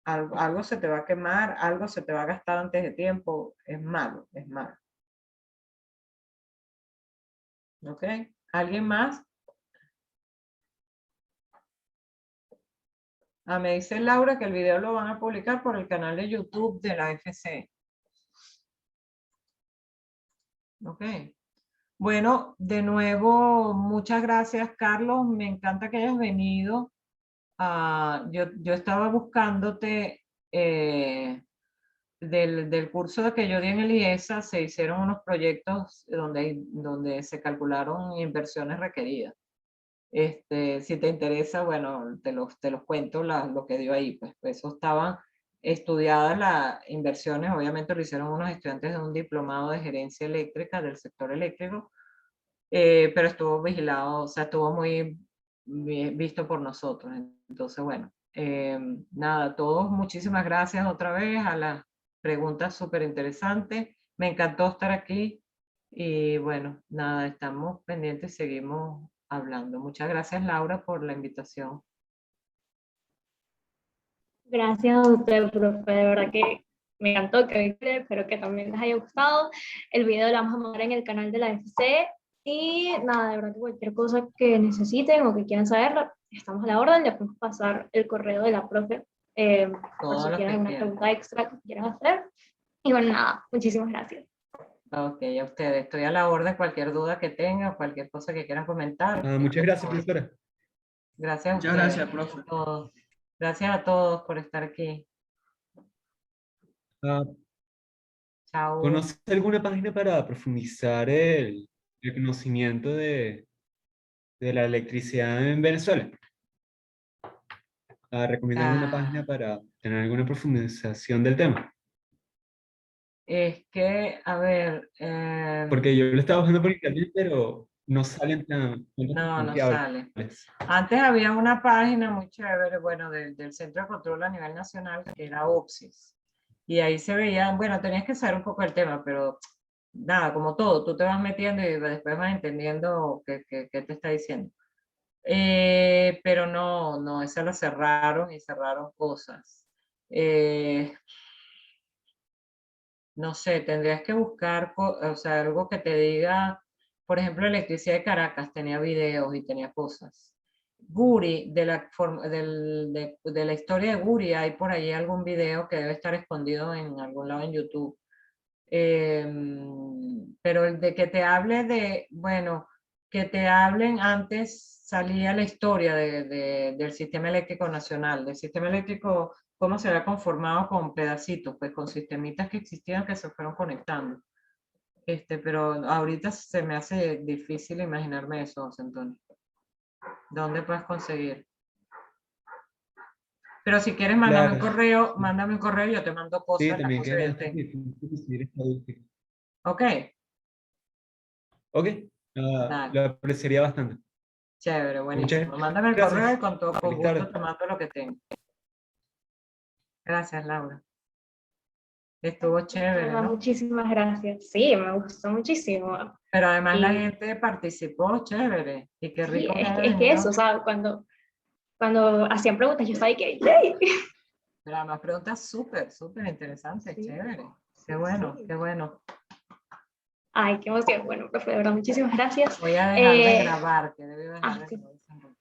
algo se te va a quemar, algo se te va a gastar antes de tiempo, es malo, es malo. ¿Ok? ¿Alguien más? Me dice Laura que el video lo van a publicar por el canal de YouTube de la FC. Ok. Bueno, de nuevo, muchas gracias, Carlos. Me encanta que hayas venido. Yo estaba buscándote del curso que yo di en el IESA, se hicieron unos proyectos donde se calcularon inversiones requeridas. Si te interesa, bueno, te los cuento lo que dio ahí. Pues eso estaban estudiadas las inversiones, obviamente lo hicieron unos estudiantes de un diplomado de gerencia eléctrica del sector eléctrico, pero estuvo vigilado, o sea, estuvo muy bien visto por nosotros. Entonces, bueno, nada, todos muchísimas gracias otra vez a las preguntas súper interesantes. Me encantó estar aquí y bueno, nada, estamos pendientes, seguimos hablando. Muchas gracias, Laura, por la invitación. Gracias a usted, profe, de verdad que me encantó, espero que también les haya gustado. El video lo vamos a mandar en el canal de la FC y nada, de verdad que cualquier cosa que necesiten o que quieran saber, estamos a la orden, le podemos pasar el correo de la profe por si quieren alguna pregunta extra que quieran hacer. Y bueno, nada, muchísimas gracias. Ok, a ustedes, estoy a la orden, cualquier duda que tengan, cualquier cosa que quieran comentar. Muchas gracias, profesora. Gracias a Muchas ustedes. gracias, profe. Todos. Gracias a todos por estar aquí. Chao. ¿Conoce alguna página para profundizar el conocimiento de la electricidad en Venezuela? ¿Recomienda alguna página para tener alguna profundización del tema? Es que, a ver... Porque yo lo estaba buscando por internet, pero no salen tan... No sale. Antes había una página muy chévere, bueno, del Centro de Control a nivel nacional, que era OPSIS. Y ahí se veía, bueno, tenías que saber un poco el tema, pero nada, como todo, tú te vas metiendo y después vas entendiendo qué te está diciendo. Pero no, esa la cerraron y cerraron cosas. No sé, tendrías que buscar, o sea, algo que te diga, por ejemplo, Electricidad de Caracas tenía videos y tenía cosas. Guri, de la historia de Guri, hay por ahí algún video que debe estar escondido en algún lado en YouTube. Pero el de que te hable de, bueno, que te hablen antes salía la historia del sistema eléctrico nacional, del sistema eléctrico, cómo se había conformado con pedacitos, pues con sistemitas que existían que se fueron conectando. Pero ahorita se me hace difícil imaginarme eso, José Antonio. ¿Dónde puedes conseguir? Pero si quieres, mándame un correo y yo te mando cosas. Sí, también queda Ok. Ok, lo apreciaría bastante. Chévere, buenísimo. Mándame el correo y con todo gusto te mando lo que tengo. Gracias, Laura. Estuvo chévere, ¿no? Muchísimas gracias. Sí, me gustó muchísimo. Pero además la gente participó, chévere. Y qué rico. Sí, es que eso, ¿sabes? Cuando hacían preguntas, yo estaba que ¡yay! Pero además preguntas súper interesantes, sí. Chévere. Qué bueno, qué bueno. Ay, qué emoción. Bueno, profe, de verdad, muchísimas gracias. Voy a dejar de grabar, que debe dejar de grabar.